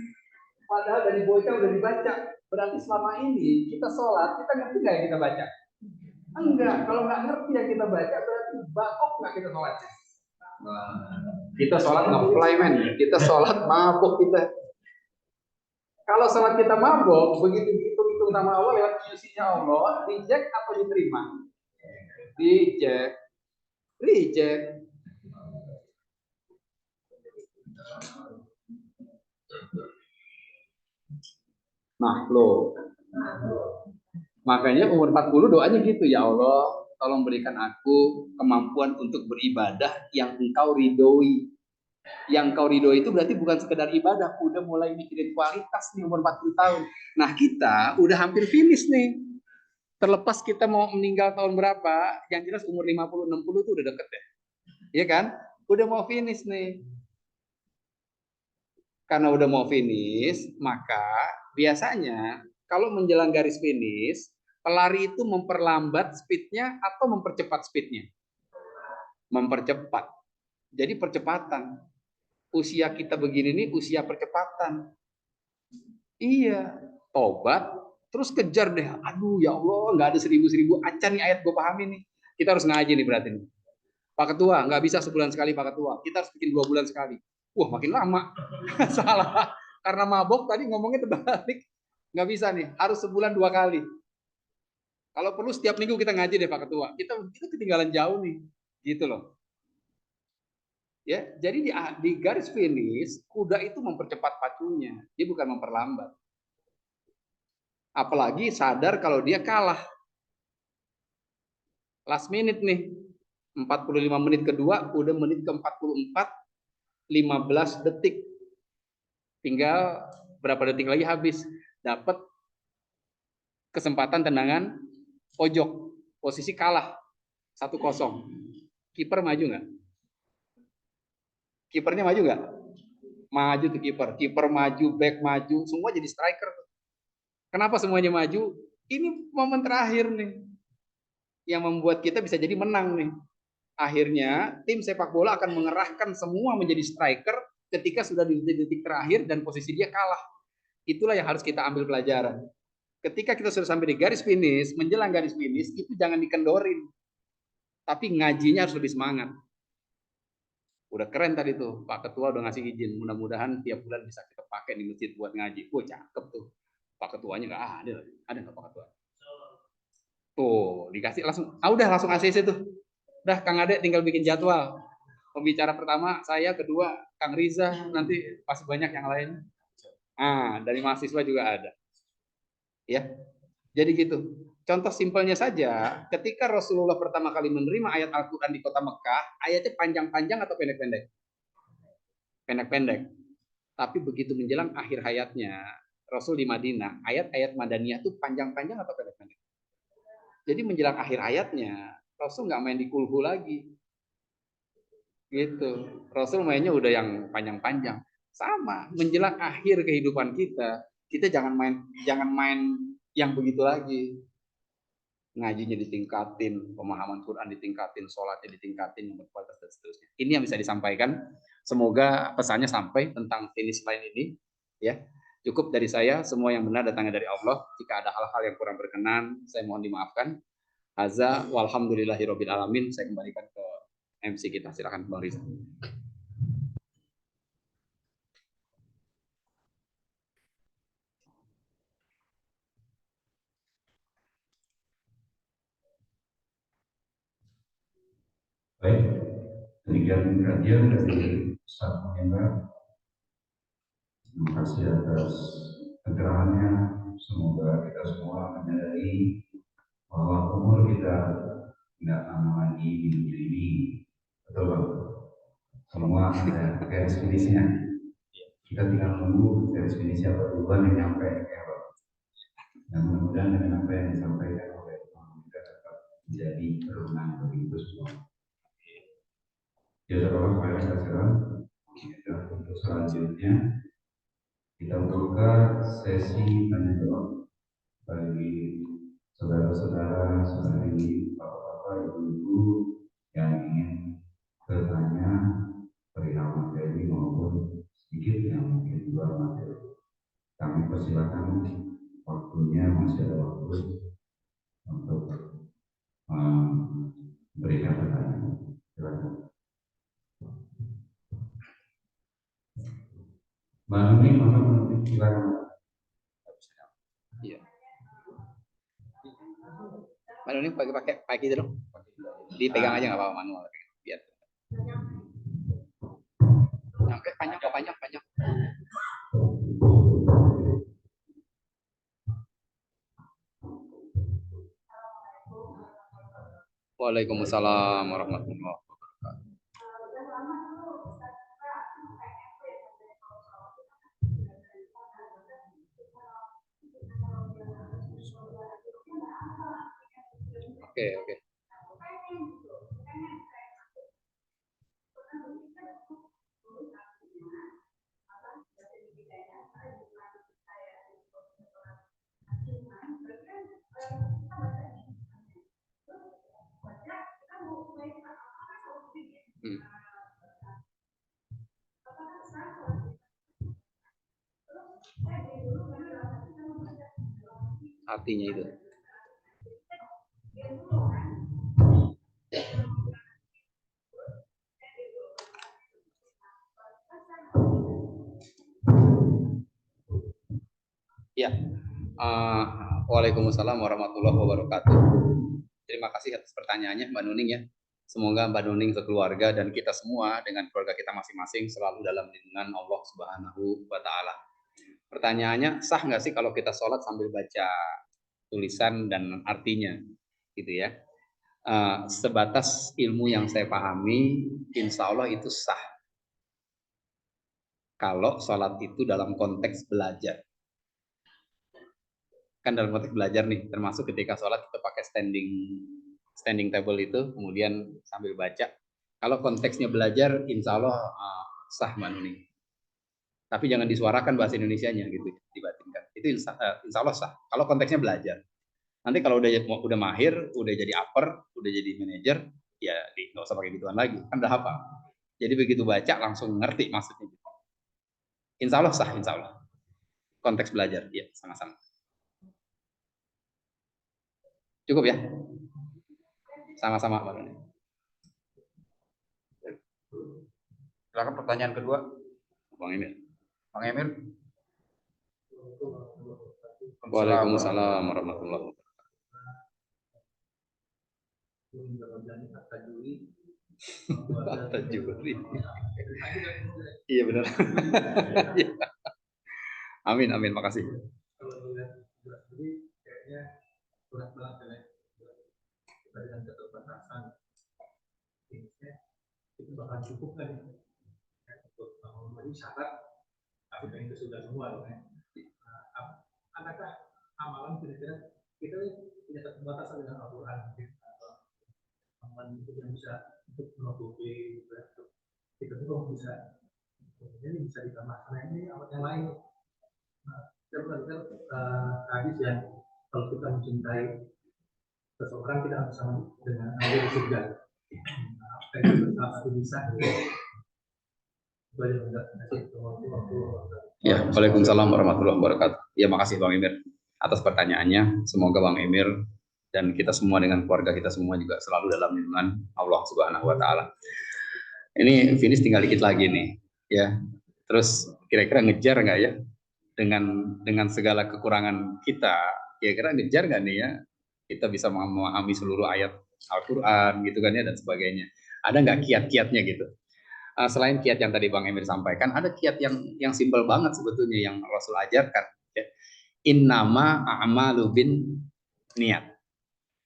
Padahal dari bocah udah dibaca. Berarti selama ini kita sholat, kita ngerti nggak yang kita baca? Enggak. Kalau nggak ngerti yang kita baca, berarti bakok nggak kita sholatnya. Kita sholat nge-fly man. Kita sholat mabuk kita. Kalau sholat kita mabuk, begitu bergabung sama Allah lewat QC-nya Allah, reject atau diterima? Reject. Reject. Makhluk. Makanya umur 40 doanya gitu, ya Allah, tolong berikan aku kemampuan untuk beribadah yang engkau ridhoi. Yang engkau ridhoi itu berarti bukan sekedar ibadah, udah mulai mikirin kualitas nih umur 40 tahun. Nah, kita udah hampir finish nih. Terlepas kita mau meninggal tahun berapa, yang jelas umur 50 60 itu udah deket ya. Iya kan? Udah mau finish nih. Karena udah mau finish, maka biasanya kalau menjelang garis finish, pelari itu memperlambat speednya atau mempercepat speednya? Mempercepat. Jadi percepatan. Usia kita begini nih usia percepatan. Iya, tobat, terus kejar deh. Aduh ya Allah, nggak ada 1000-1000 acan nih ayat gue pahami nih. Kita harus ngaji nih berarti nih. Pak Ketua, nggak bisa sebulan sekali Pak Ketua. Kita harus bikin 2 bulan sekali. Wah, makin lama. Salah. Karena mabok tadi ngomongnya terbalik. Nggak bisa nih, harus sebulan 2 kali. Kalau perlu setiap minggu kita ngaji deh Pak Ketua. Kita ketinggalan jauh nih. Gitu loh. Ya, jadi di garis finish, kuda itu mempercepat pacunya. Dia bukan memperlambat. Apalagi sadar kalau dia kalah. Last minute nih. 45 menit kedua, udah menit ke 44, 15 detik. Tinggal berapa detik lagi habis. Dapat kesempatan tendangan pojok. Posisi kalah. 1-0. Kiper maju nggak? Kipernya maju nggak? Maju tuh kiper. Kiper maju, back maju, semua jadi striker. Kenapa semuanya maju? Ini momen terakhir nih. Yang membuat kita bisa jadi menang nih. Akhirnya tim sepak bola akan mengerahkan semua menjadi striker ketika sudah di detik terakhir dan posisi dia kalah. Itulah yang harus kita ambil pelajaran. Ketika kita sudah sampai di garis finish, menjelang garis finish, itu jangan dikendorin. Tapi ngajinya harus lebih semangat. Udah keren tadi tuh, Pak Ketua udah ngasih izin. Mudah-mudahan tiap bulan bisa kita pakai di masjid buat ngaji. Wah, cakep tuh. Pak Ketuanya nggak ada. Ada nggak Pak Ketua? Tuh, dikasih langsung. Udah langsung ACC tuh. Udah, Kang Ade tinggal bikin jadwal. Pembicara pertama saya, kedua Kang Riza, nanti pasti banyak yang lain. Dari mahasiswa juga ada. Ya. Jadi gitu. Contoh simpelnya saja, ketika Rasulullah pertama kali menerima ayat Al-Qur'an di kota Mekah, ayatnya panjang-panjang atau pendek-pendek? Pendek-pendek. Tapi begitu menjelang akhir hayatnya, Rasul di Madinah, ayat-ayat Madaniyah itu panjang-panjang atau pendek-pendek? Jadi menjelang akhir hayatnya, Rasul nggak main di kulhu lagi. Gitu. Rasul mainnya udah yang panjang-panjang. Sama, menjelang akhir kehidupan kita, kita jangan main yang begitu lagi. Ngajinya ditingkatin, pemahaman Quran ditingkatin, sholatnya ditingkatin, yang berkualitas dan seterusnya. Ini yang bisa disampaikan. Semoga pesannya sampai tentang finish line ini. Ya, cukup dari saya. Semua yang benar datangnya dari Allah. Jika ada hal-hal yang kurang berkenan, saya mohon dimaafkan. Haza walhamdulillahirabbil alamin. Saya kembalikan ke MC kita. Silakan Bang Riza. Baik, demikian kajian dari Ustaz Mahendra. Terima kasih atas pencerahannya. Semoga kita semua menyadari bahwa umur kita tidak lama lagi di dunia ini. Betul Bang? Semua ada garis finishnya. Kita tinggal menunggu garis finish apa duluan yang nyampe ya Bang. Dan mudah-mudahan dengan apa yang disampaikan oleh kita dapat menjadi perumahan bagi itu semua. Jazakallah khairan. Untuk selanjutnya kita buka sesi tanya jawab bagi saudara-saudara, saudari, bapak-bapak, ibu-ibu yang ingin bertanya perihal materi maupun sedikit yang mungkin di luar materi. Kami persilakan, waktunya masih ada waktu untuk memberikan pertanyaan. Silakan. Mbak Nuni, silakan. Iya. Mbak Nuning pakai gitu dong. Dipegang aja nggak apa-apa manual. Biar. Sampai panjang. Waalaikumsalam warahmatullahi wabarakatuh. Oke. Artinya itu. Ya. Waalaikumsalam warahmatullahi wabarakatuh. Terima kasih atas pertanyaannya Mbak Nuning ya. Semoga Mbak Nuning sekeluarga dan kita semua dengan keluarga kita masing-masing selalu dalam lindungan Allah Subhanahu wa Ta'ala. Pertanyaannya, sah nggak sih kalau kita sholat sambil baca tulisan dan artinya, gitu ya? Sebatas ilmu yang saya pahami, insya Allah itu sah. Kalau sholat itu dalam konteks belajar. Kan dalam konteks belajar nih, termasuk ketika sholat kita pakai standing table itu, kemudian sambil baca. Kalau konteksnya belajar, insya Allah sah Mbak Nuning. Tapi jangan disuarakan bahasa Indonesianya gitu, dibatinkan. Itu insya Allah sah. Kalau konteksnya belajar. Nanti kalau udah mahir, udah jadi upper, udah jadi manajer, ya nggak usah pakai gituan lagi. Kan udah hafal. Jadi begitu baca langsung ngerti maksudnya. Insya Allah sah, insya Allah. Konteks belajar, ya sama-sama. Cukup ya? Sama-sama Pak Doni. Silakan pertanyaan kedua, Bang Emir. Bang Emir. Waalaikumsalam warahmatullahi wabarakatuh. Kata juri. Iya benar. Amin, makasih. Berat banget ya, kita dengan keterbatasan itu bakal cukup kan ya, untuk memenuhi syarat tapi pengen sudah semua ya. Adakah amalan kira-kira kita punya keterbatasan dengan Al-Quran amalan itu yang bisa untuk menutupi kita juga bisa ini bisa ditambah karena ini amalan yang lain. Saya belajar hadis yang kalau kita mencintai seseorang kita harus sama dengan Allah di surga. Apa itu salah satu bisa? Ya, Waalaikumsalam warahmatullahi wabarakatuh. Ya, makasih Bang Emir atas pertanyaannya. Semoga Bang Emir dan kita semua dengan keluarga kita semua juga selalu dalam lindungan Allah Subhanahu wa Ta'ala. Ini finish tinggal dikit lagi nih, ya. Terus kira-kira ngejar nggak ya dengan segala kekurangan kita? Kira-kira ngejar nggak nih ya? Kita bisa memahami seluruh ayat Al-Quran gitu kan ya dan sebagainya. Ada nggak kiat-kiatnya gitu? Selain kiat yang tadi Bang Emir sampaikan, ada kiat yang simpel banget sebetulnya yang Rasul ajarkan. Ya. Innama a'malu bin niat.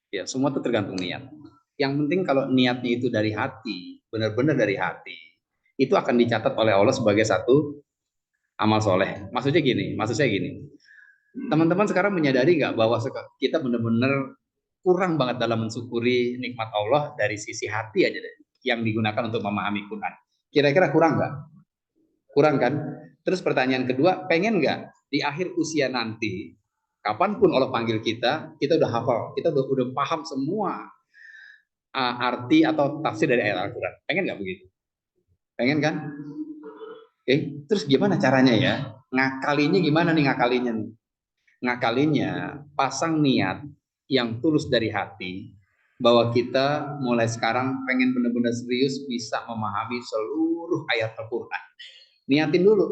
Ya, semua itu tergantung niat. Yang penting kalau niatnya itu dari hati, benar-benar dari hati, itu akan dicatat oleh Allah sebagai satu amal soleh. Maksud saya gini. Teman-teman sekarang menyadari nggak bahwa kita benar-benar kurang banget dalam mensyukuri nikmat Allah dari sisi hati aja deh, yang digunakan untuk memahami Quran. Kira-kira kurang nggak? Kurang kan? Terus pertanyaan kedua, pengen nggak di akhir usia nanti, kapanpun Allah panggil kita udah hafal, kita udah paham semua arti atau tafsir dari ayat Al-Quran. Pengen nggak begitu? Pengen kan? Terus gimana caranya ya? Ngakalinya gimana nih ngakalinya? Ngakalinya pasang niat yang tulus dari hati bahwa kita mulai sekarang pengen benar-benar serius bisa memahami seluruh ayat Al-Quran. Niatin dulu.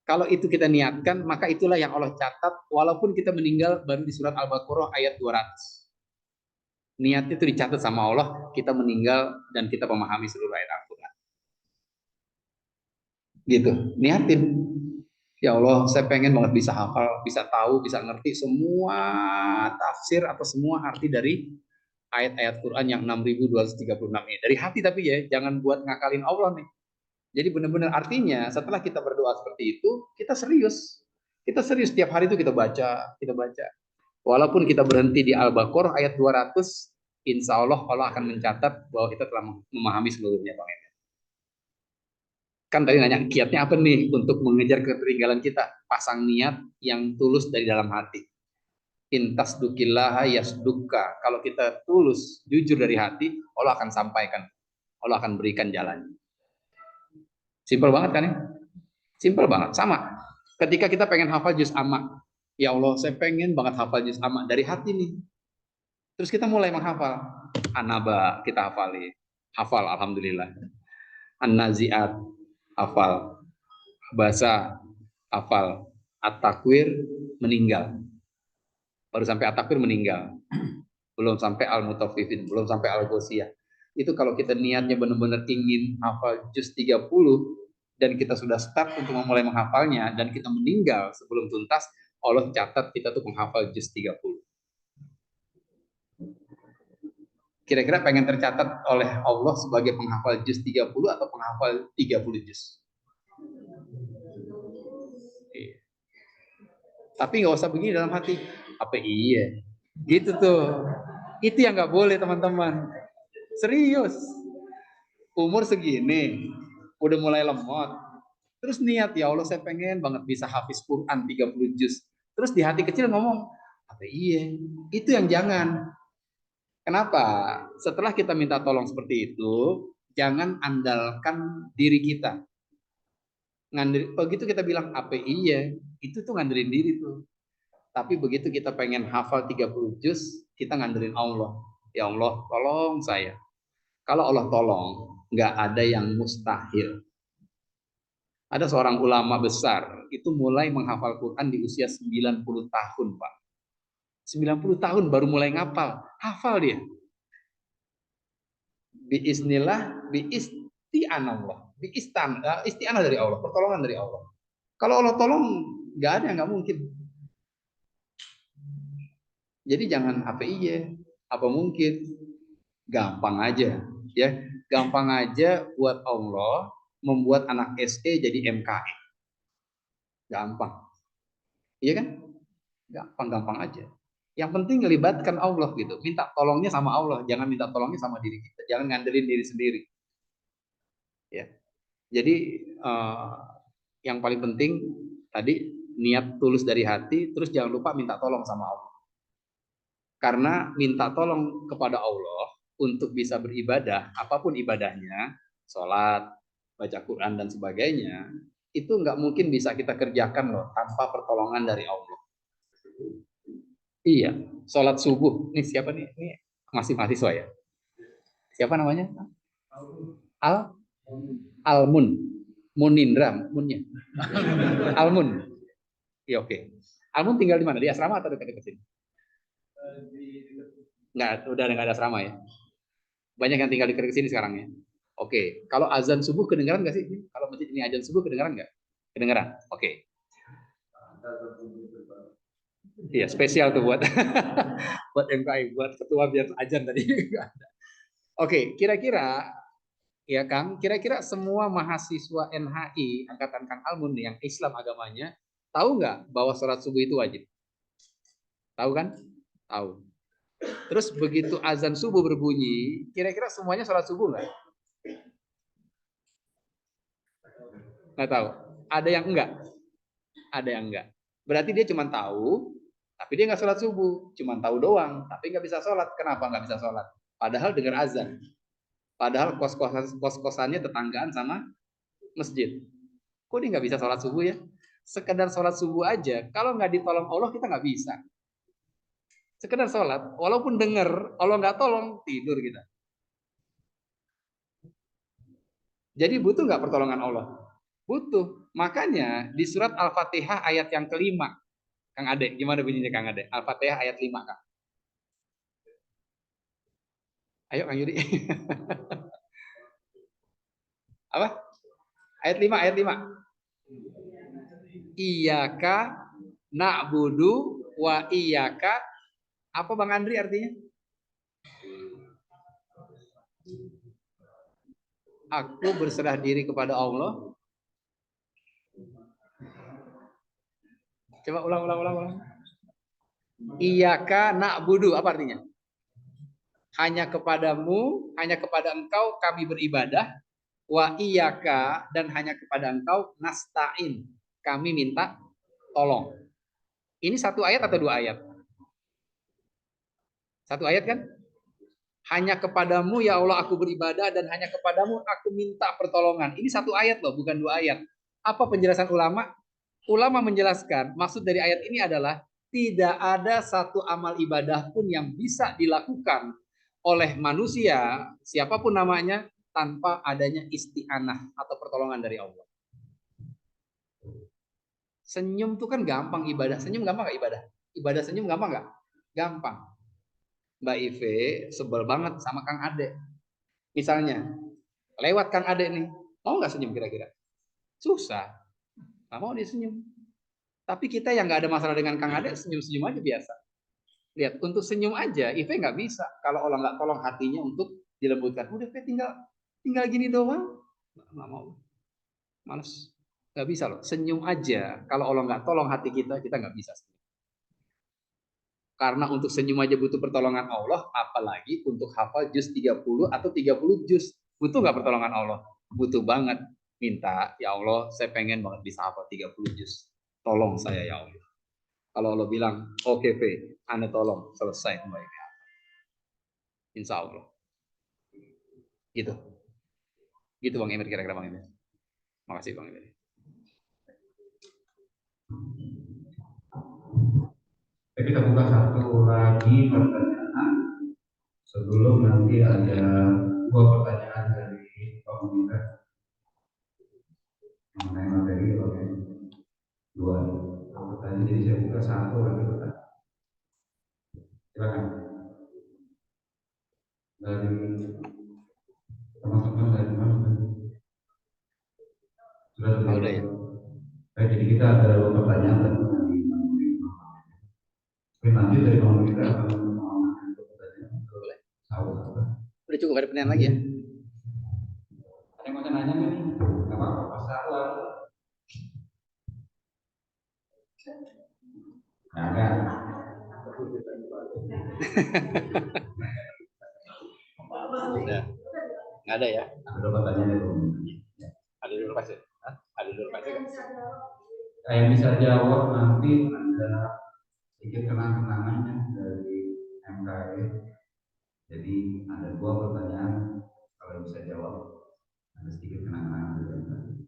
Kalau itu kita niatkan, maka itulah yang Allah catat, walaupun kita meninggal baru di surat Al-Baqarah ayat 200. Niat itu dicatat sama Allah, kita meninggal dan kita memahami seluruh ayat Al-Quran. Gitu, niatin. Ya Allah, saya pengen banget bisa hafal, bisa tahu, bisa ngerti semua tafsir atau semua arti dari ayat-ayat Quran yang 6.236 ini. Dari hati tapi ya, jangan buat ngakalin Allah nih. Jadi benar-benar artinya setelah kita berdoa seperti itu, kita serius. Kita serius setiap hari itu kita baca, kita baca. Walaupun kita berhenti di Al-Baqarah ayat 200, insya Allah Allah akan mencatat bahwa kita telah memahami seluruhnya, Bang Eden. Kan tadi nanya kiatnya apa nih untuk mengejar ketertinggalan kita? Pasang niat yang tulus dari dalam hati. Intas dukillaha yasdukka. Kalau kita tulus, jujur dari hati, Allah akan sampaikan. Allah akan berikan jalan. Simpel banget kan ya? Simpel banget. Sama. Ketika kita pengen hafal juz amma. Ya Allah, saya pengen banget hafal juz amma. Dari hati nih. Terus kita mulai menghafal. An-Naba kita hafali. Hafal, alhamdulillah. An-Nazi'at, hafal. Basa, hafal. At-Takwir, meninggal. Baru sampai At-Takwir meninggal. Belum sampai Al-Mutaffifin. Belum sampai Al-Ghosiyah. Itu kalau kita niatnya benar-benar ingin hafal juz 30 dan kita sudah start untuk memulai menghafalnya dan kita meninggal sebelum tuntas, Allah catat kita tuh menghafal juz 30. Kira-kira pengen tercatat oleh Allah sebagai penghafal juz 30 atau penghafal 30 juz? Tapi nggak usah begini dalam hati. Apa iya? Gitu tuh. Itu yang nggak boleh, teman-teman. Serius. Umur segini, udah mulai lemot. Terus niat, ya Allah saya pengen banget bisa hafiz Quran 30 juz. Terus di hati kecil ngomong, apa iya? Itu yang jangan. Kenapa? Setelah kita minta tolong seperti itu, jangan andalkan diri kita. Begitu kita bilang, apa iya? Itu tuh ngandelin diri tuh. Tapi begitu kita pengen hafal 30 juz, kita ngandelin Allah. Ya Allah, tolong saya. Kalau Allah tolong, nggak ada yang mustahil. Ada seorang ulama besar, itu mulai menghafal Quran di usia 90 tahun, Pak. 90 tahun baru mulai ngapal. Hafal dia. Biiznillah, biisti'anallah. Isti'anah dari Allah, pertolongan dari Allah. Kalau Allah tolong, nggak ada yang nggak mungkin. Jadi jangan apa iya, apa mungkin. Gampang aja. Ya, gampang aja buat Allah membuat anak SD jadi MKI. Gampang. Iya kan? Gampang-gampang aja. Yang penting melibatkan Allah gitu. Minta tolongnya sama Allah, jangan minta tolongnya sama diri kita. Jangan ngandelin diri sendiri. Ya. Jadi yang paling penting tadi niat tulus dari hati, terus jangan lupa minta tolong sama Allah. Karena minta tolong kepada Allah untuk bisa beribadah, apapun ibadahnya, sholat, baca Quran dan sebagainya, itu nggak mungkin bisa kita kerjakan loh tanpa pertolongan dari Allah. Iya, sholat subuh. Ini siapa nih? Ini masih mahasiswa ya? Siapa namanya? Almun. Munindra, Munnya. Almun. Iya oke. Almun tinggal di mana? Di asrama atau dekat-dekat sini? Udah nggak ada asrama ya? Banyak yang tinggal di sini sekarang ya. Oke, kalau azan subuh kedengaran nggak sih? Kalau masjid ini azan subuh kedengaran nggak? Kedengaran. Oke. Iya, spesial tuh buat buat MKI, buat ketua biar azan tadi. Oke, kira-kira ya Kang, kira-kira semua mahasiswa NHI angkatan Kang Almun yang Islam agamanya tahu nggak bahwa sholat subuh itu wajib? Tahu kan? Tahu. Terus begitu azan subuh berbunyi, kira-kira semuanya sholat subuh nggak? Nggak tahu. Ada yang enggak? Ada yang enggak. Berarti dia cuma tahu, tapi dia nggak sholat subuh. Cuma tahu doang, tapi nggak bisa sholat. Kenapa nggak bisa sholat? Padahal dengar azan. Padahal kos-kosannya tetanggaan sama masjid. Kok dia nggak bisa sholat subuh ya? Sekedar sholat subuh aja, kalau nggak ditolong Allah kita nggak bisa. Sekedar sholat, walaupun dengar, Allah nggak tolong, tidur kita. Jadi butuh nggak pertolongan Allah? Butuh. Makanya di surat Al-Fatihah ayat yang kelima, Kang Ade, gimana bunyinya Kang Ade? Al-Fatihah ayat 5, Kang. Ayo Kang Yudi. Apa? Ayat 5, ayat 5. Iyyaka na'budu wa iyyaka, apa Bang Andri artinya? Aku berserah diri kepada Allah. Coba ulang. Iyyaka na'budu, apa artinya? Hanya kepadamu, hanya kepada engkau kami beribadah. Wa iyyaka, dan hanya kepada engkau nasta'in, kami minta tolong. Ini satu ayat atau dua ayat? Satu ayat kan? Hanya kepadamu ya Allah aku beribadah dan hanya kepadamu aku minta pertolongan. Ini satu ayat loh, bukan dua ayat. Apa penjelasan ulama? Ulama menjelaskan maksud dari ayat ini adalah tidak ada satu amal ibadah pun yang bisa dilakukan oleh manusia, siapapun namanya, tanpa adanya isti'anah atau pertolongan dari Allah. Senyum tuh kan gampang ibadah. Senyum gampang gak ibadah? Ibadah senyum gampang gak? Gampang. Mbak Ive sebel banget sama Kang Ade. Misalnya, lewat Kang Ade nih, mau nggak senyum kira-kira? Susah, nggak mau dia senyum. Tapi kita yang nggak ada masalah dengan Kang Ade, senyum-senyum aja biasa. Lihat, untuk senyum aja, Ive nggak bisa. Kalau Allah nggak tolong hatinya untuk dilembutkan, udah Ive tinggal gini doang, nggak mau, males, nggak bisa loh. Senyum aja, kalau Allah nggak tolong hati kita nggak bisa. Karena untuk senyum aja butuh pertolongan Allah, apalagi untuk hafal juz 30 atau 30 juz. Butuh nggak pertolongan Allah? Butuh banget. Minta, ya Allah, saya pengen banget bisa hafal 30 juz. Tolong saya ya Allah. Kalau Allah bilang, oke, Anda tolong, selesai kembali. Insya Allah. Gitu. Gitu Bang Emir, kira-kira Bang Emir. Makasih Bang Emir. Kita buka satu lagi pertanyaan sebelum nanti ada dua pertanyaan dari Pak Pemirsa mengenai materi. Oke, dua pertanyaan, jadi saya buka satu lagi pertanyaan. Silakan dari teman-teman dari mana? Sudah ya. Baik, jadi kita ada dua pertanyaan dari nanti dari pemerintah akan mengamankan pertanyaan. Boleh. Udah cukup, ada pertanyaan lagi ya? Ada yang mau nanya nih? Nggak apa-apa, pas satu aja. Nah, Udah. Nggak ada ya? ada pertanyaan dari pemerintah. Ada dulu pasti. Ada dulu pasti. Saya bisa jawab nanti ada sedikit kenang-kenangannya dari MKE. Jadi ada dua pertanyaan, kalau bisa jawab ada sedikit kenang-kenangan dari MKE.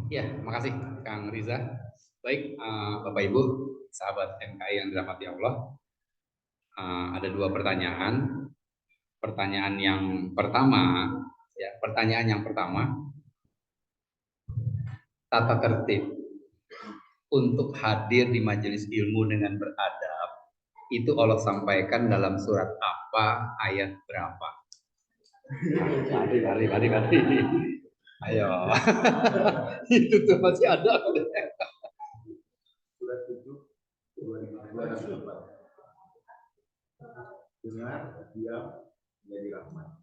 Ya, makasih Kang Riza. Baik, Bapak Ibu, sahabat MKI yang dirahmati Allah. Ada dua pertanyaan. Pertanyaan yang pertama, tata tertib untuk hadir di majelis ilmu dengan beradab itu Allah sampaikan dalam surat apa, ayat berapa? Mari. Ayo. Itu tuh masih ada. Surat 7, 254. Dengar, diam, menjadi rahmat.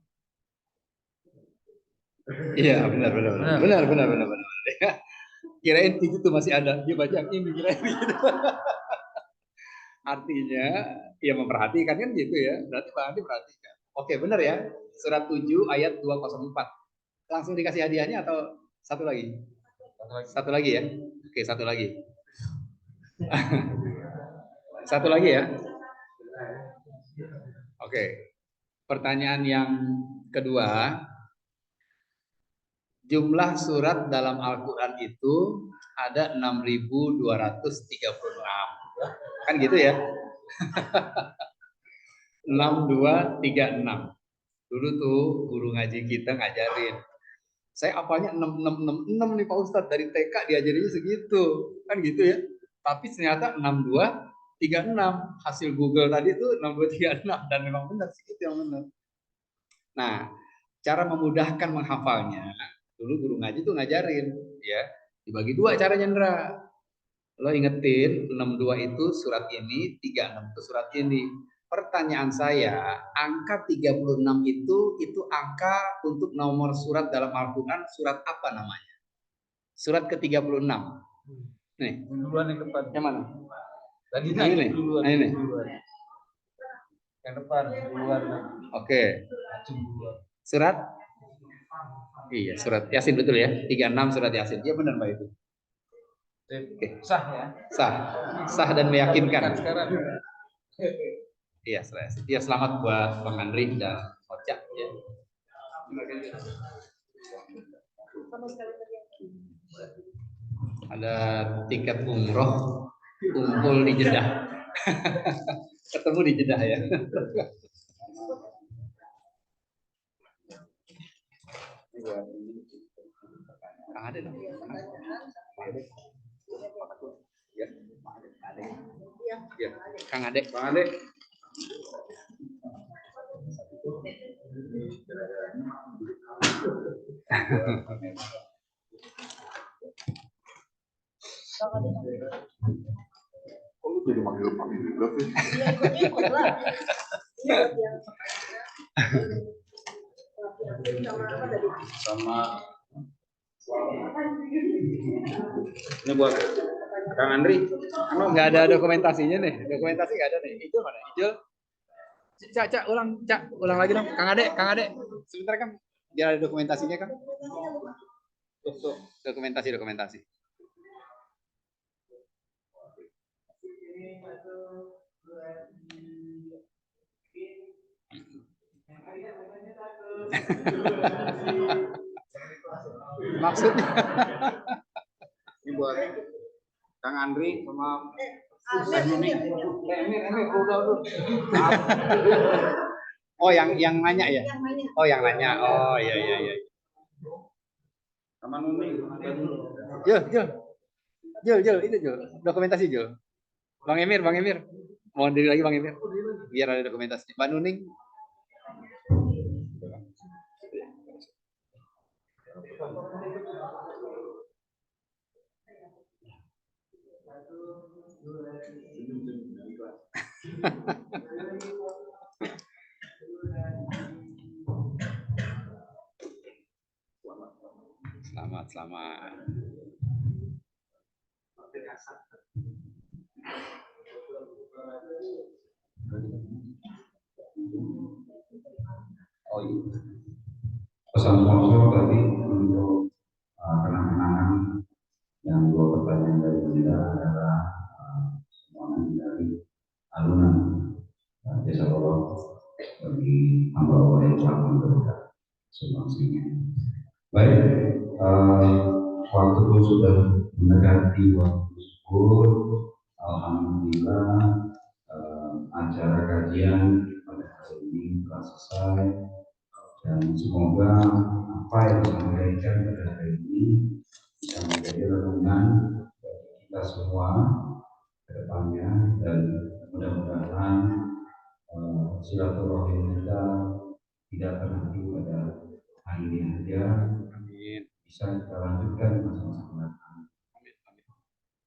Iya, benar. Kirain itu tuh masih ada. Dia baca ini kirain gitu. Artinya, ya memperhatikan kan gitu ya. Berarti Bang Andi perhatikan. Oke, benar ya. Surat 7 ayat 204. Langsung dikasih hadiahnya atau satu lagi? Satu lagi ya. Oke, satu lagi. Satu lagi ya. Oke. Pertanyaan yang kedua. Jumlah surat dalam Al-Quran itu ada 6.236. Kan gitu ya. 6236. Dulu tuh guru ngaji kita ngajarin Saya hafalnya 6666 nih Pak Ustadz, dari TK diajarinya segitu. Kan gitu ya. Tapi ternyata 6236. Hasil Google tadi itu 6236 dan memang benar segitu yang benar. Nah, cara memudahkan menghafalnya, dulu guru ngaji tuh ngajarin ya, dibagi dua caranya Ndra. Lo ingetin 62 itu surat ini, 36 itu surat ini. Pertanyaan saya, angka 36 itu angka untuk nomor surat dalam Al-Quran, surat apa namanya? Surat ke-36. Nih. Duluan yang depan. Yang mana? Tadi ini. duluan. Nah, ini. Yang depan, duluan. Oke. Surat? Iya, surat Yasin betul ya. 36 surat Yasin. Iya benar Mbak itu. Oke. Sah ya? Sah dan meyakinkan. Sekarang. Iya, ya, selamat buat Bang Andri dan Ocha ya. Ada tiket umroh kumpul di Jeddah. Ketemu di Jeddah ya. Kang Ade dong. Ya, Kang Ade. Kalau jadi manggil juga sih. Iya, ikut lah. Sama ini buat Kang Andri. Nggak ada dokumentasinya nih. Dokumentasi nggak ada nih. Ijul mana? Ijul. Cak, ulang lagi dong. Kang Ade. Sebentar kan, biar ada dokumentasinya kan. Tuh, dokumentasi. Maksudnya ini buat Kang Andri sama Emir udah. Oh, yang nanya ya? Oh, yang nanya. Oh, iya. Sama Nuni. Jul, itu Jul. Dokumentasi Jul. Bang Emir. Mohon diri lagi Bang Emir. Biar ada dokumentasi. Mbak Nuning. Selamat. Oh iya. Pesan sponsor tadi untuk kenang-kenangan yang dua pertanyaan dari Bunda adalah semuanya dari alunan jasa Allah bagi hamba Allah yang telah memberikan sumbangsinya. Baik, waktu sudah mendekati waktu zuhur. Alhamdulillah acara kajian pada hari ini telah selesai dan semoga apa yang disampaikan pada hari ini bisa menjadi renungan bagi kita semua ke depannya, dan mudah-mudahan silaturahim kita tidak terhenti pada hari ini saja. Bisa kita lanjutkan masa-masa mendatang.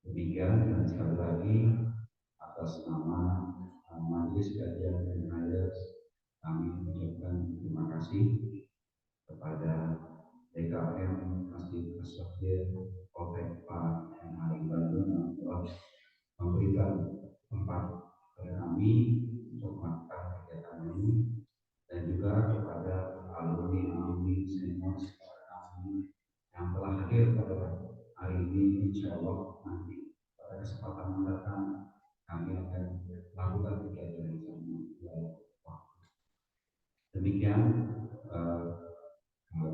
Demikian, dan sekali lagi atas nama Majelis Kajian dan Ayat kami mengucapkan terima kasih kepada DKM Masjid As-Sofia Poltek Pak Hari Bandung yang telah memberikan tempat kepada kami untuk melakukan kegiatan ini, dan juga kepada alumni senior kami yang telah hadir pada hari ini. Insya Allah nanti pada kesempatan mendatang kami akan melakukan kegiatan yang sama. Demikian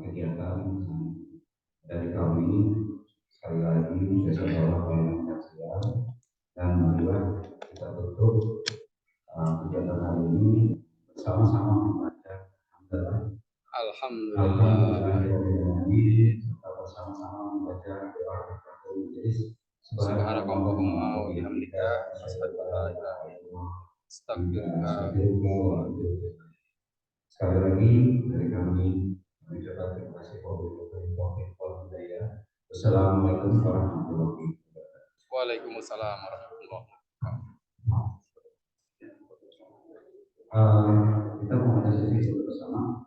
kegiatan dari kami. Sekali lagi jasa Allah yang kasihan, dan marilah kita tutup kegiatan hari ini bersama-sama membaca Alhamdulillah. Serta bersama-sama membaca doa kafaratul majelis. Subhanakallahumma wa bihamdika asyhadu an la ilaha illa anta astaghfiruka. Sekali lagi dari kami mengucapkan terima kasih kepada Hidayah. Wassalamualaikum warahmatullahi wabarakatuh. Waalaikumsalam warahmatullahi wabarakatuh. Kita membaca sesi bersama.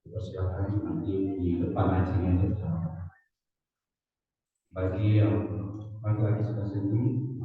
Persilakan nanti di depan ajinya bersama. Bagi yang laki-laki sudah sendiri,